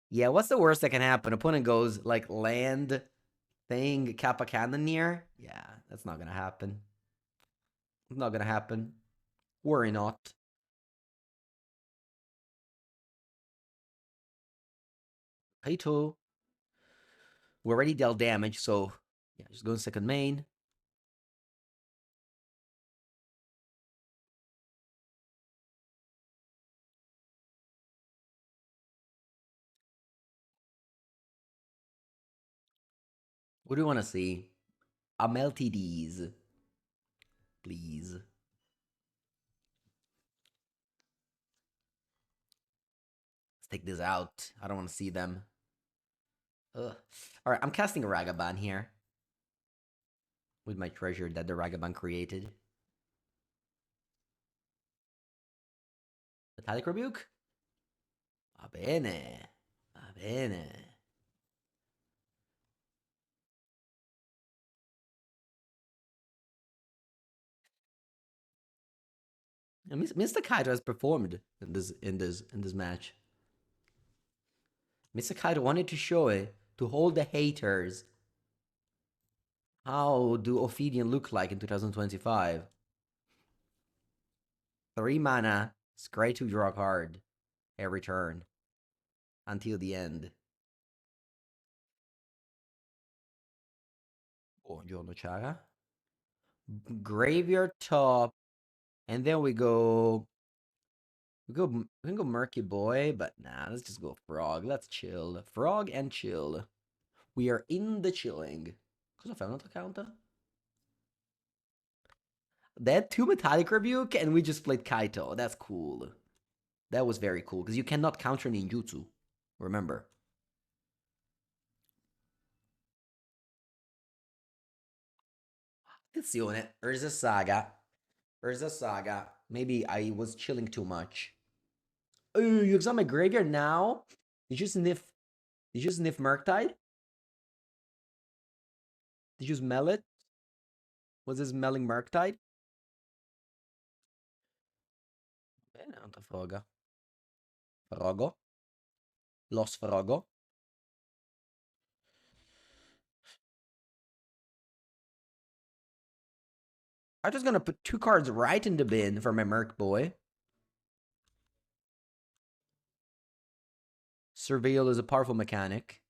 Yeah, what's the worst that can happen? Opponent goes, like, land thing, Kappa Cannoneer? Yeah, that's not gonna happen. It's not gonna happen. Worry not. Kaito. We already dealt damage, so... Yeah, just go in second main. What do you want to see? LTDs, please. Let's take this out. I don't want to see them. Ugh. All right, I'm casting a Ragaban here with my treasure that the Ragaban created. Metallic Rebuke? Va bene. Va bene. Mr. Kaido has performed in this match. Mr. Kaido wanted to show it to hold the haters. How do Ophidian look like in 2025? 3 mana. It's great to draw a card every turn until the end. Buongiorno, Chaga. Graveyard top, and then we can go Murky Boy, but nah, let's just go Frog. Let's chill. Frog and chill. We are in the chilling. Cosa fai? Un altro counter? They had 2 Metallic Rebuke, and we just played Kaito. That's cool. That was very cool, because you cannot counter ninjutsu. Remember. Attenzione. Urza Saga. Urza Saga. Maybe I was chilling too much. Oh, you examine my graveyard now? Did you sniff? Did you sniff Murktide? Did you smell it? Was it smelling Murktide? não te froga. Frogo. Los Frogo. I'm just gonna put 2 cards right in the bin for my Merc boy. Surveil is a powerful mechanic.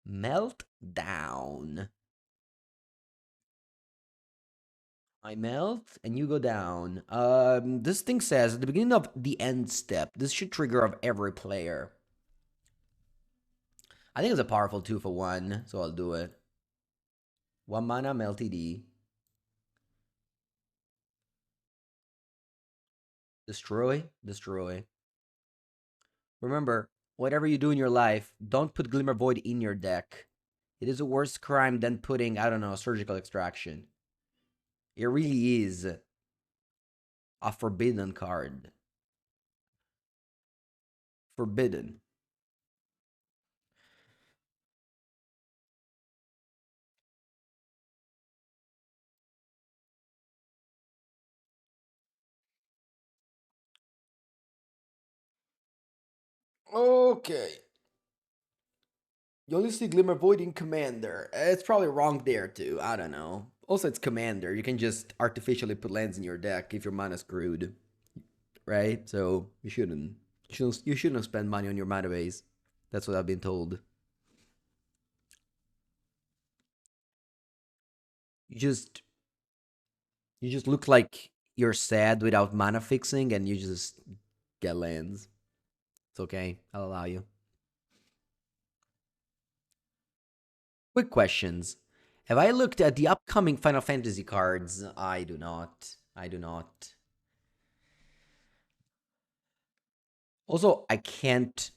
Meltdown. I melt and you go down. This thing says at the beginning of the end step, this should trigger of every player. I think it's a powerful 2 for 1, so I'll do it. 1 mana, Meltd. Destroy, destroy. Remember, whatever you do in your life, don't put Glimmer Void in your deck. It is a worse crime than putting, I don't know, surgical extraction. It really is a forbidden card. Forbidden. Okay. You only see Glimmer Void in Commander. It's probably wrong there too. I don't know. Also, it's Commander. You can just artificially put lands in your deck if your mana screwed, right? So you shouldn't. You shouldn't spend money on your mana base. That's what I've been told. You just look like you're sad without mana fixing, and you just get lands. It's okay. I'll allow you. Quick questions. Have I looked at the upcoming Final Fantasy cards? I do not. I do not. Also, I can't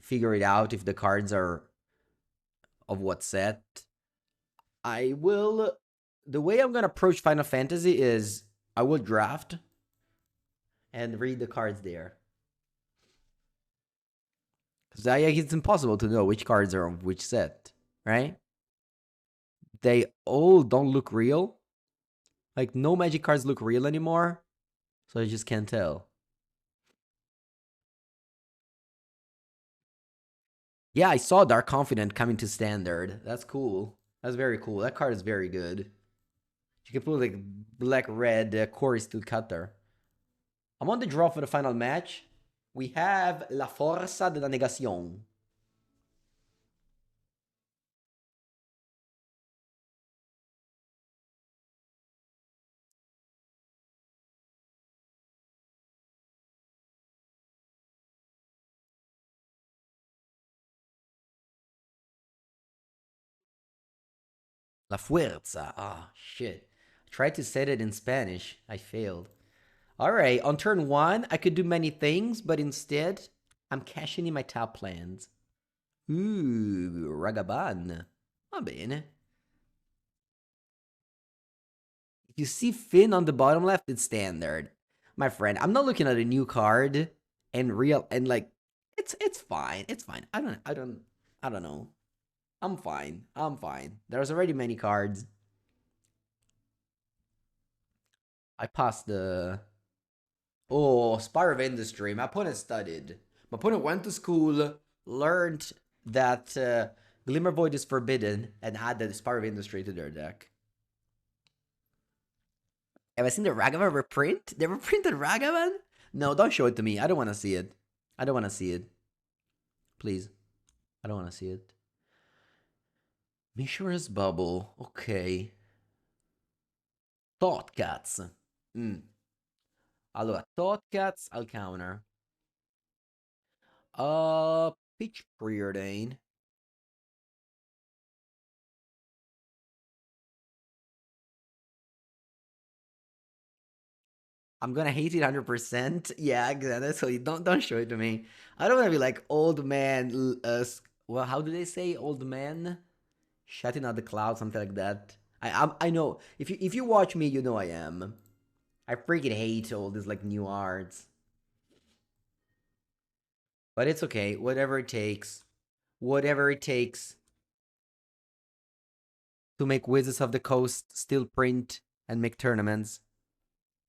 figure it out if the cards are of what set. I will. The way I'm gonna approach Final Fantasy is I will draft and read the cards there. Because it's impossible to know which cards are of which set, right? They all don't look real. Like, no Magic cards look real anymore. So I just can't tell. Yeah, I saw Dark Confident coming to Standard. That's cool. That's very cool. That card is very good. You can put like black-red Core Steel Cutter. I'm on the draw for the final match. We have La Forza de la Negación. La Fuerza. Ah, shit. I tried to say it in Spanish. I failed. Alright, on turn 1, I could do many things, but instead, I'm cashing in my top plans. Ooh, Ragaban. Va bene. If you see Finn on the bottom left, it's standard. My friend, I'm not looking at a new card and like it's fine. It's fine. I don't know. I'm fine. I'm fine. There's already many cards. I passed the Spire of Industry. My opponent studied. My opponent went to school, learned that Glimmer Void is forbidden, and added Spire of Industry to their deck. Have I seen the Ragavan reprint? They reprinted Ragavan? No, don't show it to me. I don't want to see it. I don't want to see it. Please. I don't want to see it. Mishra's Bubble. Okay. Thought Cats. Allora, Thought Cats, I'll counter. Pitch Preordain. I'm gonna hate it 100%. Yeah, exactly. Don't show it to me. I don't wanna be like old man. Well, how do they say old man? Shutting out the cloud, something like that. I know. If you watch me, you know I am. I freaking hate all these like new arts. But it's okay. Whatever it takes. Whatever it takes to make Wizards of the Coast still print and make tournaments.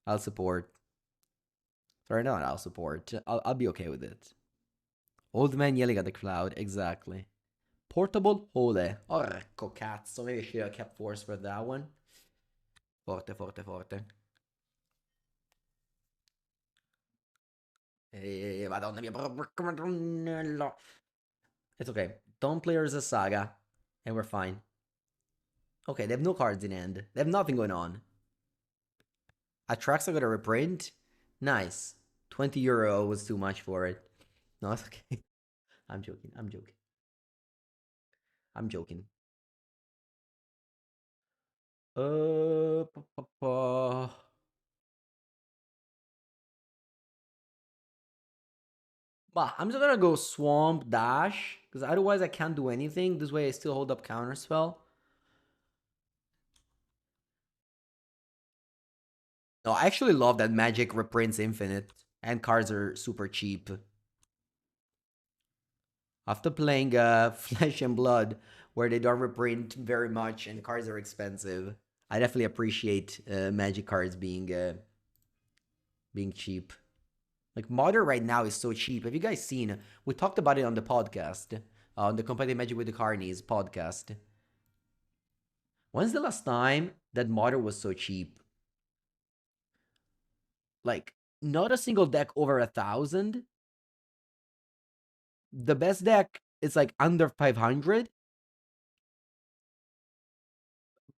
I'll support. So right now, I'll support. I'll be okay with it. Old man yelling at the cloud, exactly. Portable Hole. Orco cazzo, maybe I should have kept force for that one. Forte, forte, forte. Madonna mia, madonnello. It's okay. Don't play as a saga, and we're fine. Okay, they have no cards in hand. They have nothing going on. Atraxa got a reprint. Nice. €20 was too much for it. No, it's okay. I'm joking. I'm joking. I'm joking. Pa, pa, pa. But I'm just gonna go Swamp Dash, because otherwise I can't do anything. This way I still hold up Counterspell. No, I actually love that Magic reprints Infinite, and cards are super cheap. After playing Flesh and Blood, where they don't reprint very much and cards are expensive, I definitely appreciate Magic cards being cheap. Like Modern right now is so cheap. Have you guys seen? We talked about it on the podcast, on the Competitive Magic with the Carnies podcast. When's the last time that Modern was so cheap? Like, not a single deck over 1,000. The best deck is like under 500.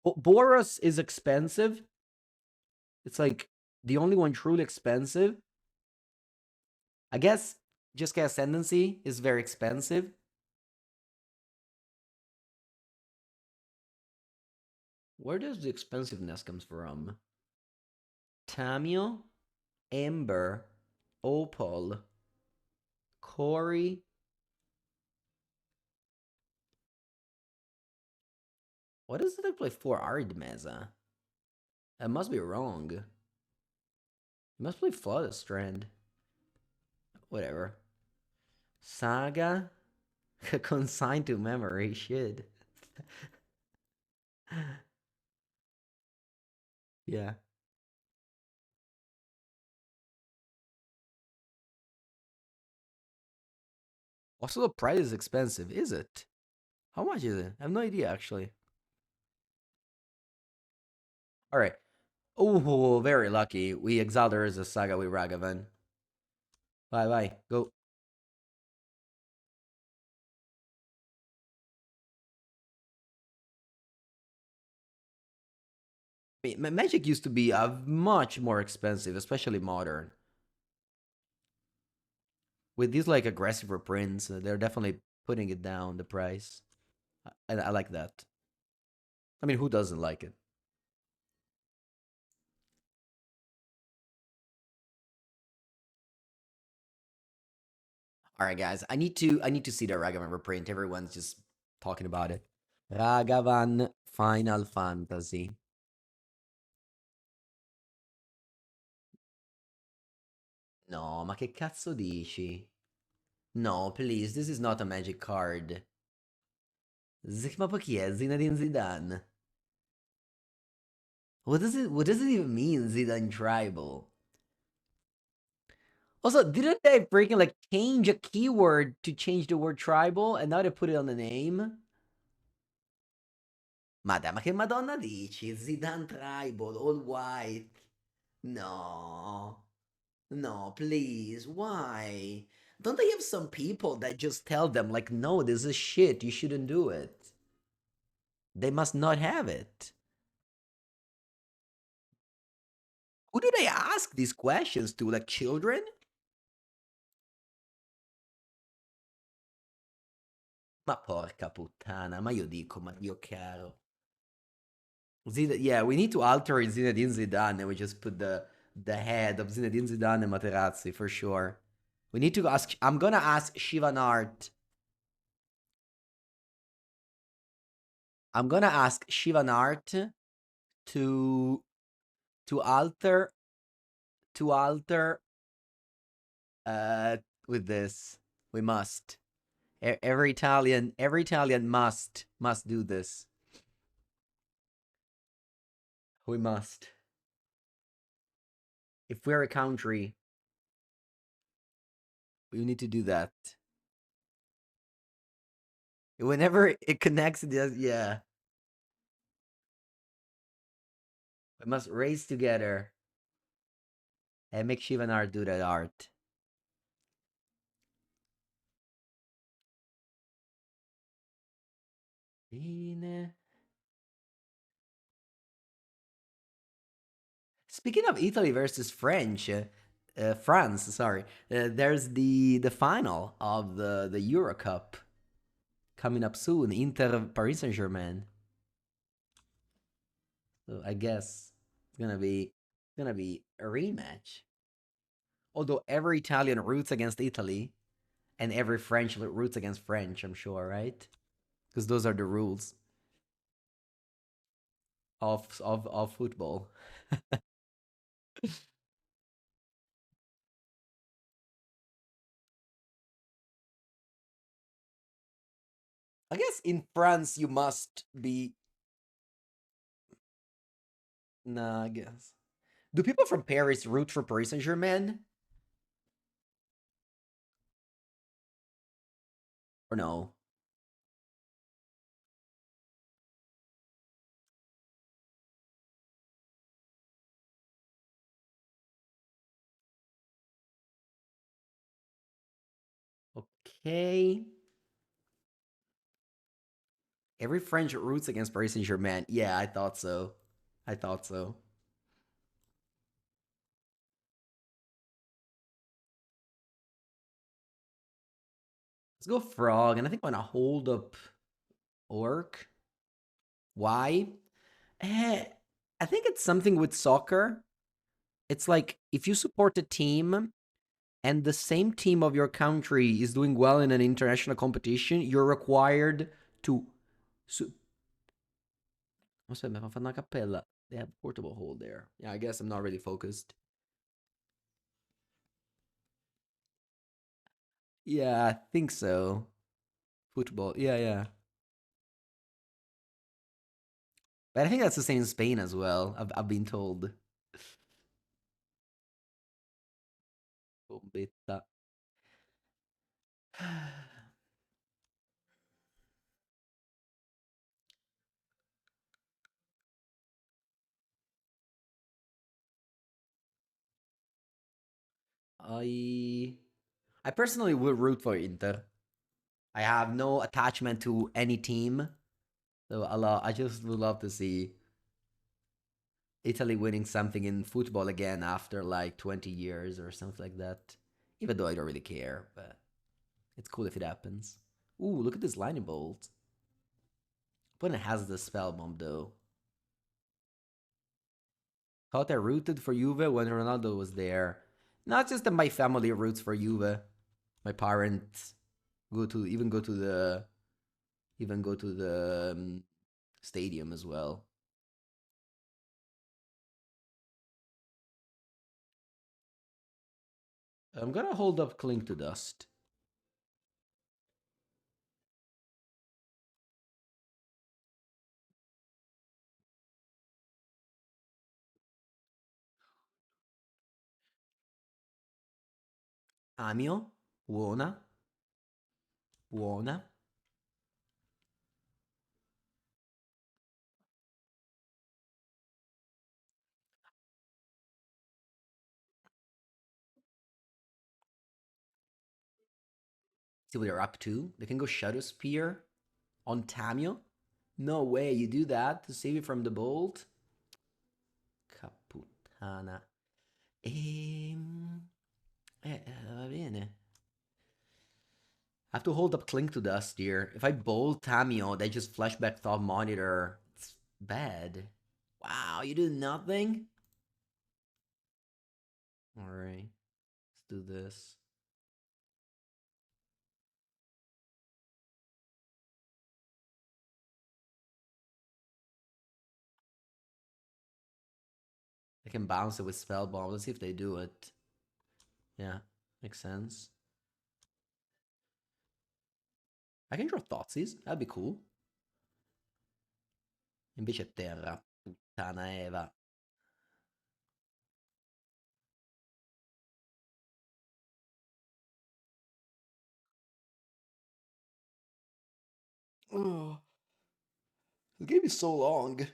Boros is expensive. It's like the only one truly expensive. I guess Just Ascendancy is very expensive. Where does the expensiveness comes from? Tamio, Ember, Opal, Corey. What does it play for Ardmeza? That must be wrong. It must play Flood Strand. Whatever. Saga? Consigned to memory. Shit. Yeah. Also, the price is expensive, is it? How much is it? I have no idea, actually. All right. Oh, very lucky. We exiled her as a saga with Ragavan. Bye bye. Go. Magic used to be much more expensive, especially modern. With these like aggressive reprints, they're definitely putting it down the price. And I like that. I mean, who doesn't like it? All right, guys. I need to see the Ragavan reprint. Everyone's just talking about it. Ragavan Final Fantasy. No, ma che cazzo dici? No, please, this is not a magic card. Ma poi chi è? Zinedine Zidane. What does it even mean, Zidane Tribal? Also, didn't they freaking like change a keyword to change the word tribal and now they put it on the name? Ma che Madonna dici? Zidane Tribal, all white. No. No, please. Why? Don't they have some people that just tell them, like, no, this is shit. You shouldn't do it? They must not have it. Who do they ask these questions to? Like children? Ma porca puttana, ma io dico, ma Dio caro. Yeah, we need to alter Zinedine Zidane and we just put the head of Zinedine Zidane and Materazzi for sure. We need to ask. I'm gonna ask Shivanart. I'm gonna ask Shivanart to to alter to alter uh with this. We must. Every Italian must do this. We must. If we're a country, We need to do that. Whenever it connects, it does. Yeah, we must race together and make Shiva and Art do that art. Ine- Speaking of Italy versus France, sorry, there's the final of the Euro Cup coming up soon. Inter Paris Saint Germain. So I guess it's gonna be a rematch. Although every Italian roots against Italy and every French roots against French, I'm sure, right? Because those are the rules of football. I guess in France you must be. Nah, I guess. Do people from Paris root for Paris Saint Germain or no? Okay. Every French roots against Paris Saint Germain. Yeah, I thought so. I thought so. Let's go frog, and I think I'm gonna hold up orc. Why? Eh, I think it's something with soccer. It's like if you support a team and the same team of your country is doing well in an international competition, you're required to. Su- Aspetta, mi fanno una cappella. They have portable hold there. Yeah, I guess I'm not really focused. Yeah, I think so. Football. Yeah, yeah. But I think that's the same in Spain as well. I've been told. Bombetta. I I personally would root for Inter. I have no attachment to any team, so I just would love to see Italy winning something in football again after like 20 years or something like that. Even though I don't really care, but it's cool if it happens. Ooh, look at this lightning bolt. Opponent has the spell bomb though. Thought I rooted for Juve when Ronaldo was there. Not just that my family roots for Juve. My parents go to the stadium as well. I'm gonna hold up Cling to Dust. Amio, buona, buona. See what they're up to. They can go Shadow Spear on Tamio. No way, you do that to save it from the bolt? Caputtana. Va bene. I have to hold up Clink to Dust here. If I bolt Tamio, they just flashback top monitor. It's bad. Wow, you do nothing? Alright, let's do this. I can bounce it with Spell Bomb. Let's see if they do it. Yeah, makes sense. I can draw Thoughtseize. That'd be cool. Invece è terra. Puttana Eva. game is so long.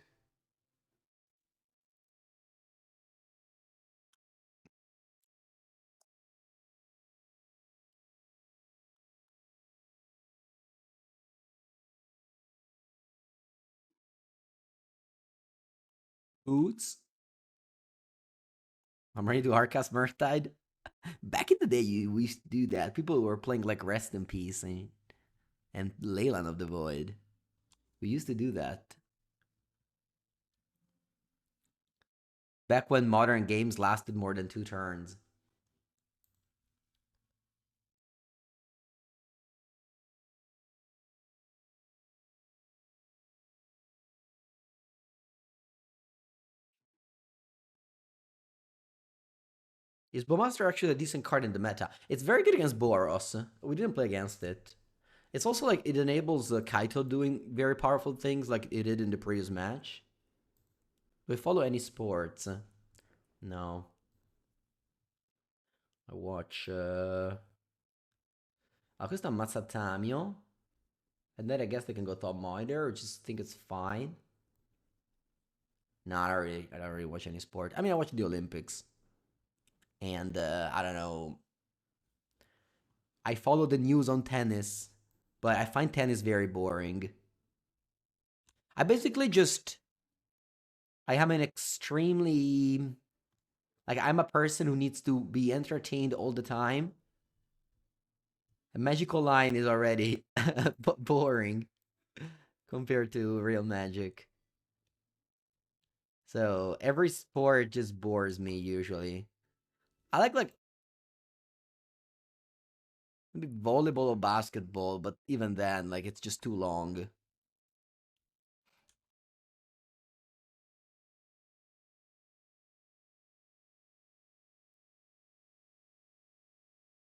Boots. I'm ready to hardcast Murktide. Back in the day, we used to do that. People were playing like Rest in Peace and Leyland of the Void. We used to do that. Back when modern games lasted more than 2 turns. Is Bowmaster actually a decent card in the meta? It's very good against Boros. We didn't play against it. It's also like it enables Kaito doing very powerful things like it did in the previous match. Do we follow any sports? No. I watch questo è Mazzatamio. And then I guess they can go top monitor, or just think it's fine. No, I don't really watch any sport. I mean, I watch the Olympics. And I don't know. I follow the news on tennis, but I find tennis very boring. I basically just I am an extremely like I'm a person who needs to be entertained all the time. A magical line is already boring compared to real magic. So every sport just bores me usually. I like maybe volleyball or basketball, but even then, like it's just too long.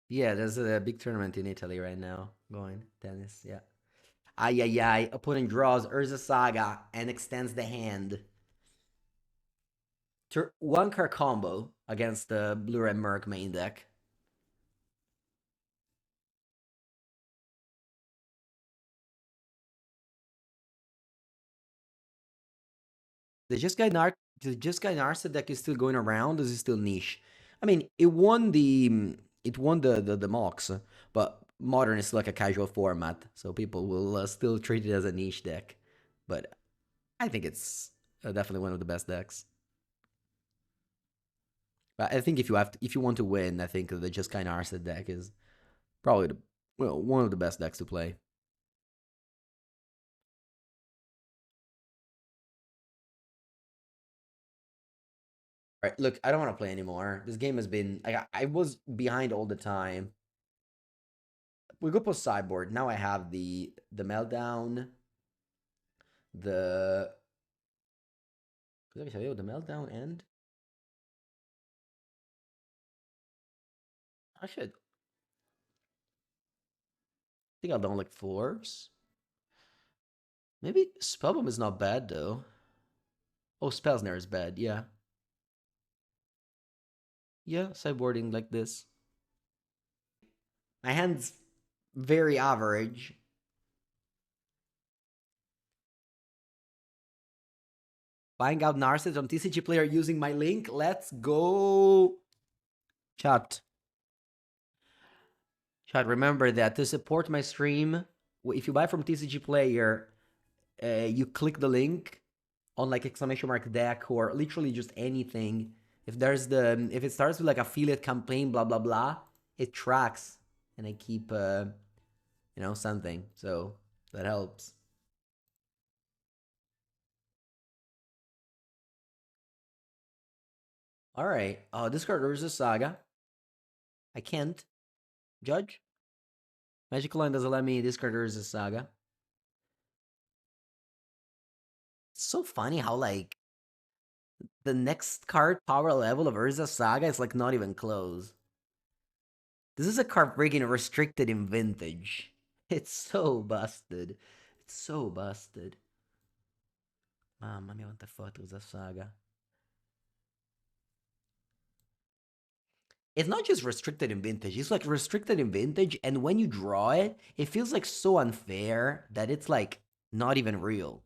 Yeah, there's a big tournament in Italy right now going tennis. Yeah. Ay ay ay. Opponent draws Urza Saga and extends the hand. 1 card combo against the Blue Red Merc main deck. The Just Guy Narset deck is still going around. Is it still niche? I mean, it won the mocks, but modern is like a casual format, so people will still treat it as a niche deck. But I think it's definitely one of the best decks. But I think if you want to win, I think the Just Kind Narset deck is probably one of the best decks to play. All right, look, I don't want to play anymore. This game has been I was behind all the time. We go post sideboard. Now I have the meltdown, the the meltdown and I should think I'll down like floors. Maybe Spellbomb is not bad though. Oh, Spellsnare is bad. Yeah, yeah. Sideboarding like this. My hand's very average. Buying out Narset on TCG Player using my link. Let's go. Chat. Chat, remember that to support my stream, if you buy from TCG Player, you click the link on like exclamation mark deck or literally just anything. If it starts with like affiliate campaign, blah blah blah, it tracks and I keep something. So that helps. All right. Discard Urza Saga. I can't. Judge? Magical Line doesn't let me discard Urza Saga. It's so funny how like the next card power level of Urza Saga is like not even close. This is a card freaking restricted in Vintage. It's so busted. It's so busted. Mamma mia, quanto è forte Urza Saga. It's not just restricted in Vintage. It's like restricted in Vintage, and when you draw it, it feels like so unfair that it's like not even real.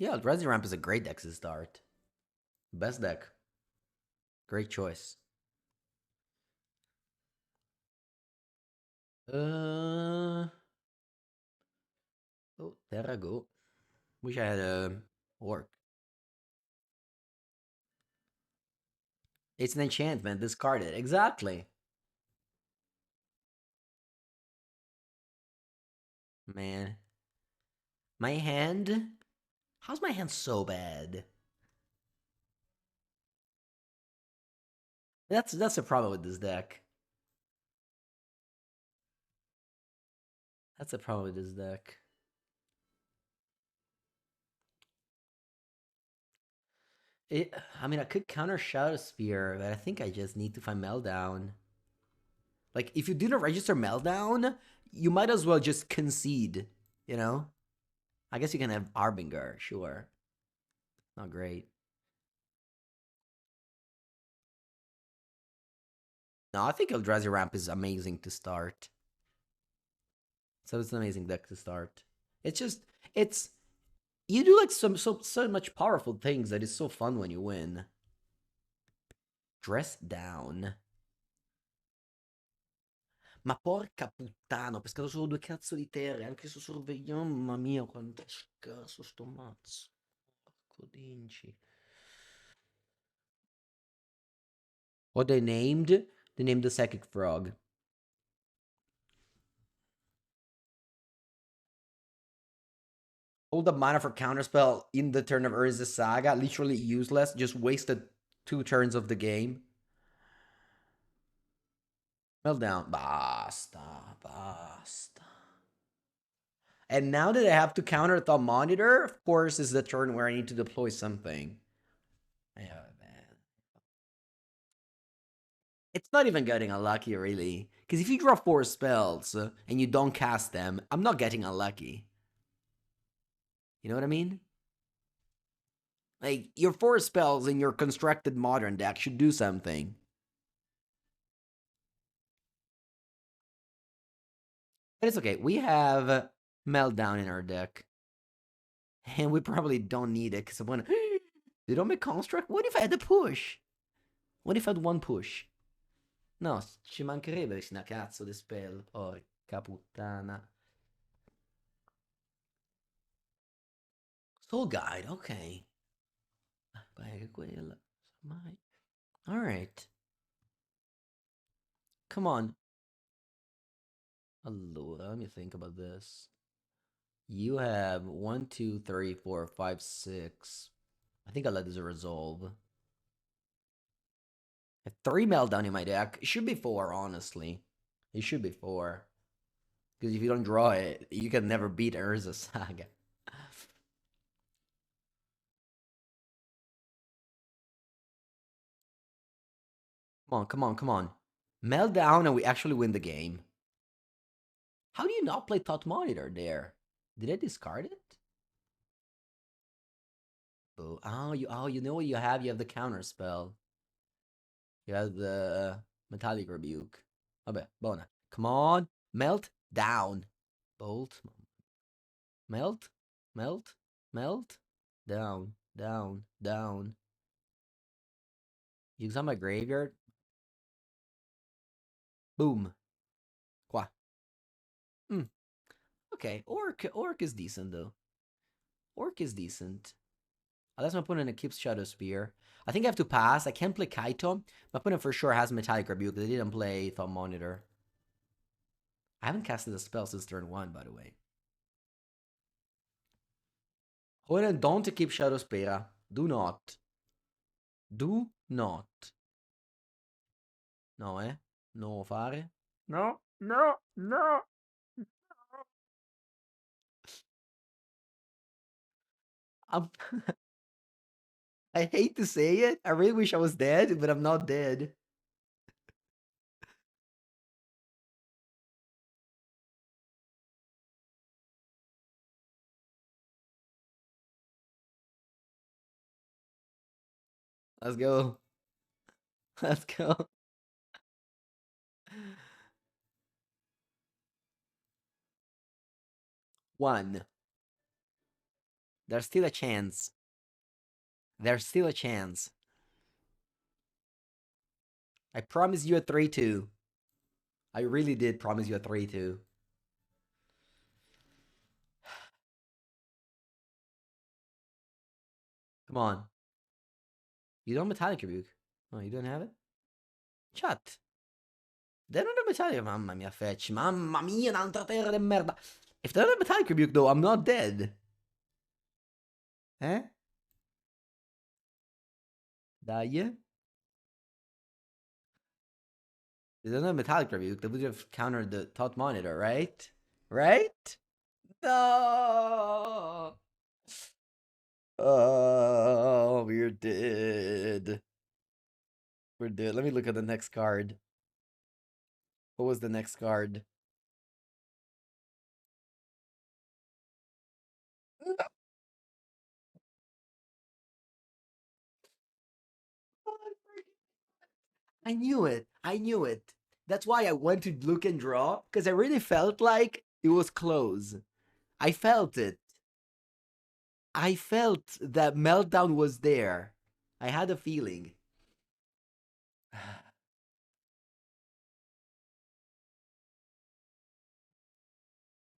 Yeah, Eldrazi Ramp is a great deck to start. Best deck. Great choice. Oh, there I go. Wish I had a orc. It's an enchantment. Discard it. Exactly. Man. My hand? How's my hand so bad? That's a problem with this deck. That's a problem with this deck. It, I mean, I could counter Shadow Spear, but I think I just need to find Meltdown. Like, if you didn't register Meltdown, you might as well just concede, you know? I guess you can have Harbinger, sure. Not great. No, I think Eldrazi Ramp is amazing to start. So it's an amazing deck to start. It's just, it's, you do like so much powerful things that is so fun when you win. Dress down. Ma porca puttana, ho pescato solo 2 cazzo di terre, anche su sorvegliamo, mamma mia, quanto è scarso sto mazzo. Porco dinci. What they named? They named the Psychic Frog. Hold the mana for counterspell in the turn of Urza's Saga, literally useless, just wasted 2 turns of the game. Meltdown. Basta, basta. And now that I have to counter the monitor, of course, is the turn where I need to deploy something. Yeah, man. It's not even getting unlucky, really. Because if you draw 4 spells and you don't cast them, I'm not getting unlucky. You know what I mean? Like, your 4 spells in your constructed modern deck should do something. But it's okay. We have Meltdown in our deck. And we probably don't need it because I want to. They don't make construct? What if I had a push? What if I had 1 push? No, ci mancherebbe una cazzo di spell. Porca puttana. Soul Guide, ok. Beh, quella. Mai. Alright. Come on. Allora, let me think about this. You have 1, 2, 3, 4, 5, 6. I think I'll let this resolve. I have 3 Meltdown in my deck. It should be 4, honestly. It should be 4. Because if you don't draw it, you can never beat Urza Saga. Come on, come on, come on. Meltdown and we actually win the game. How do you not play Thought Monitor there? Did I discard it? Oh, you know what you have? You have the counter spell. You have the Metallic Rebuke. Vabbè, buona. Come on. Melt down. Bolt. Melt. Melt. Melt. Down. Down. Down. Use on my graveyard. Boom. Qua. Hmm. Okay. Orc is decent though. Orc is decent. Unless my opponent keeps Shadow Spear. I think I have to pass. I can't play Kaito. My opponent for sure has Metallic Rebuke. They didn't play Thought Monitor. I haven't casted a spell since turn 1, by the way. Opponent, don't keep Shadow Spear. Do not. Do not. No, eh? No fare. No, no, no. I'm I hate to say it. I really wish I was dead, but I'm not dead. Let's go. Let's go. One. There's still a chance. There's still a chance. I promised you a 3-2. I really did promise you a 3-2. Come on. You don't Metallic Rebuke. Oh, you don't have it? Chat. They don't have Metallic. Mamma mia, fetch. Mamma mia, un'altra terra de merda. If they don't have Metallic Rebuke, though, I'm not dead. Eh? Dai. They don't have Metallic Rebuke. They would have countered the Thought Monitor, right? Right? No. Oh, we're dead. We're dead. Let me look at the next card. What was the next card? I knew it. I knew it. That's why I went to look and draw, because I really felt like it was close. I felt it. I felt that meltdown was there. I had a feeling.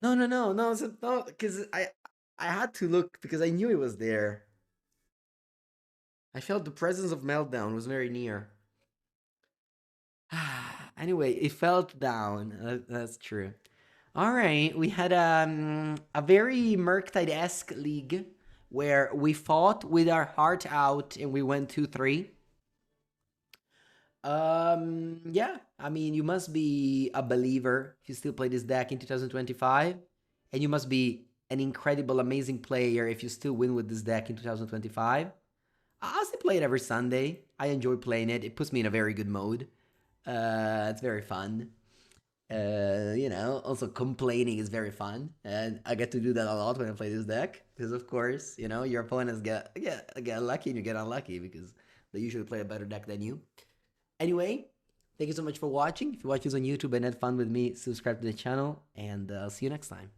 No, no, no, no, no, because I had to look because I knew it was there. I felt the presence of meltdown was very near. Anyway, it felt down. That's true. All right, we had a very Murktide-esque league where we fought with our heart out and we went 2-3. Yeah, I mean, you must be a believer if you still play this deck in 2025, and you must be an incredible, amazing player if you still win with this deck in 2025. I still play it every Sunday. I enjoy playing it. It puts me in a very good mode. It's very fun. Also complaining is very fun, and I get to do that a lot when I play this deck because, of course, your opponents get lucky and you get unlucky because they usually play a better deck than you. Anyway, thank you so much for watching. If you watch this on YouTube and had fun with me, subscribe to the channel, and I'll see you next time.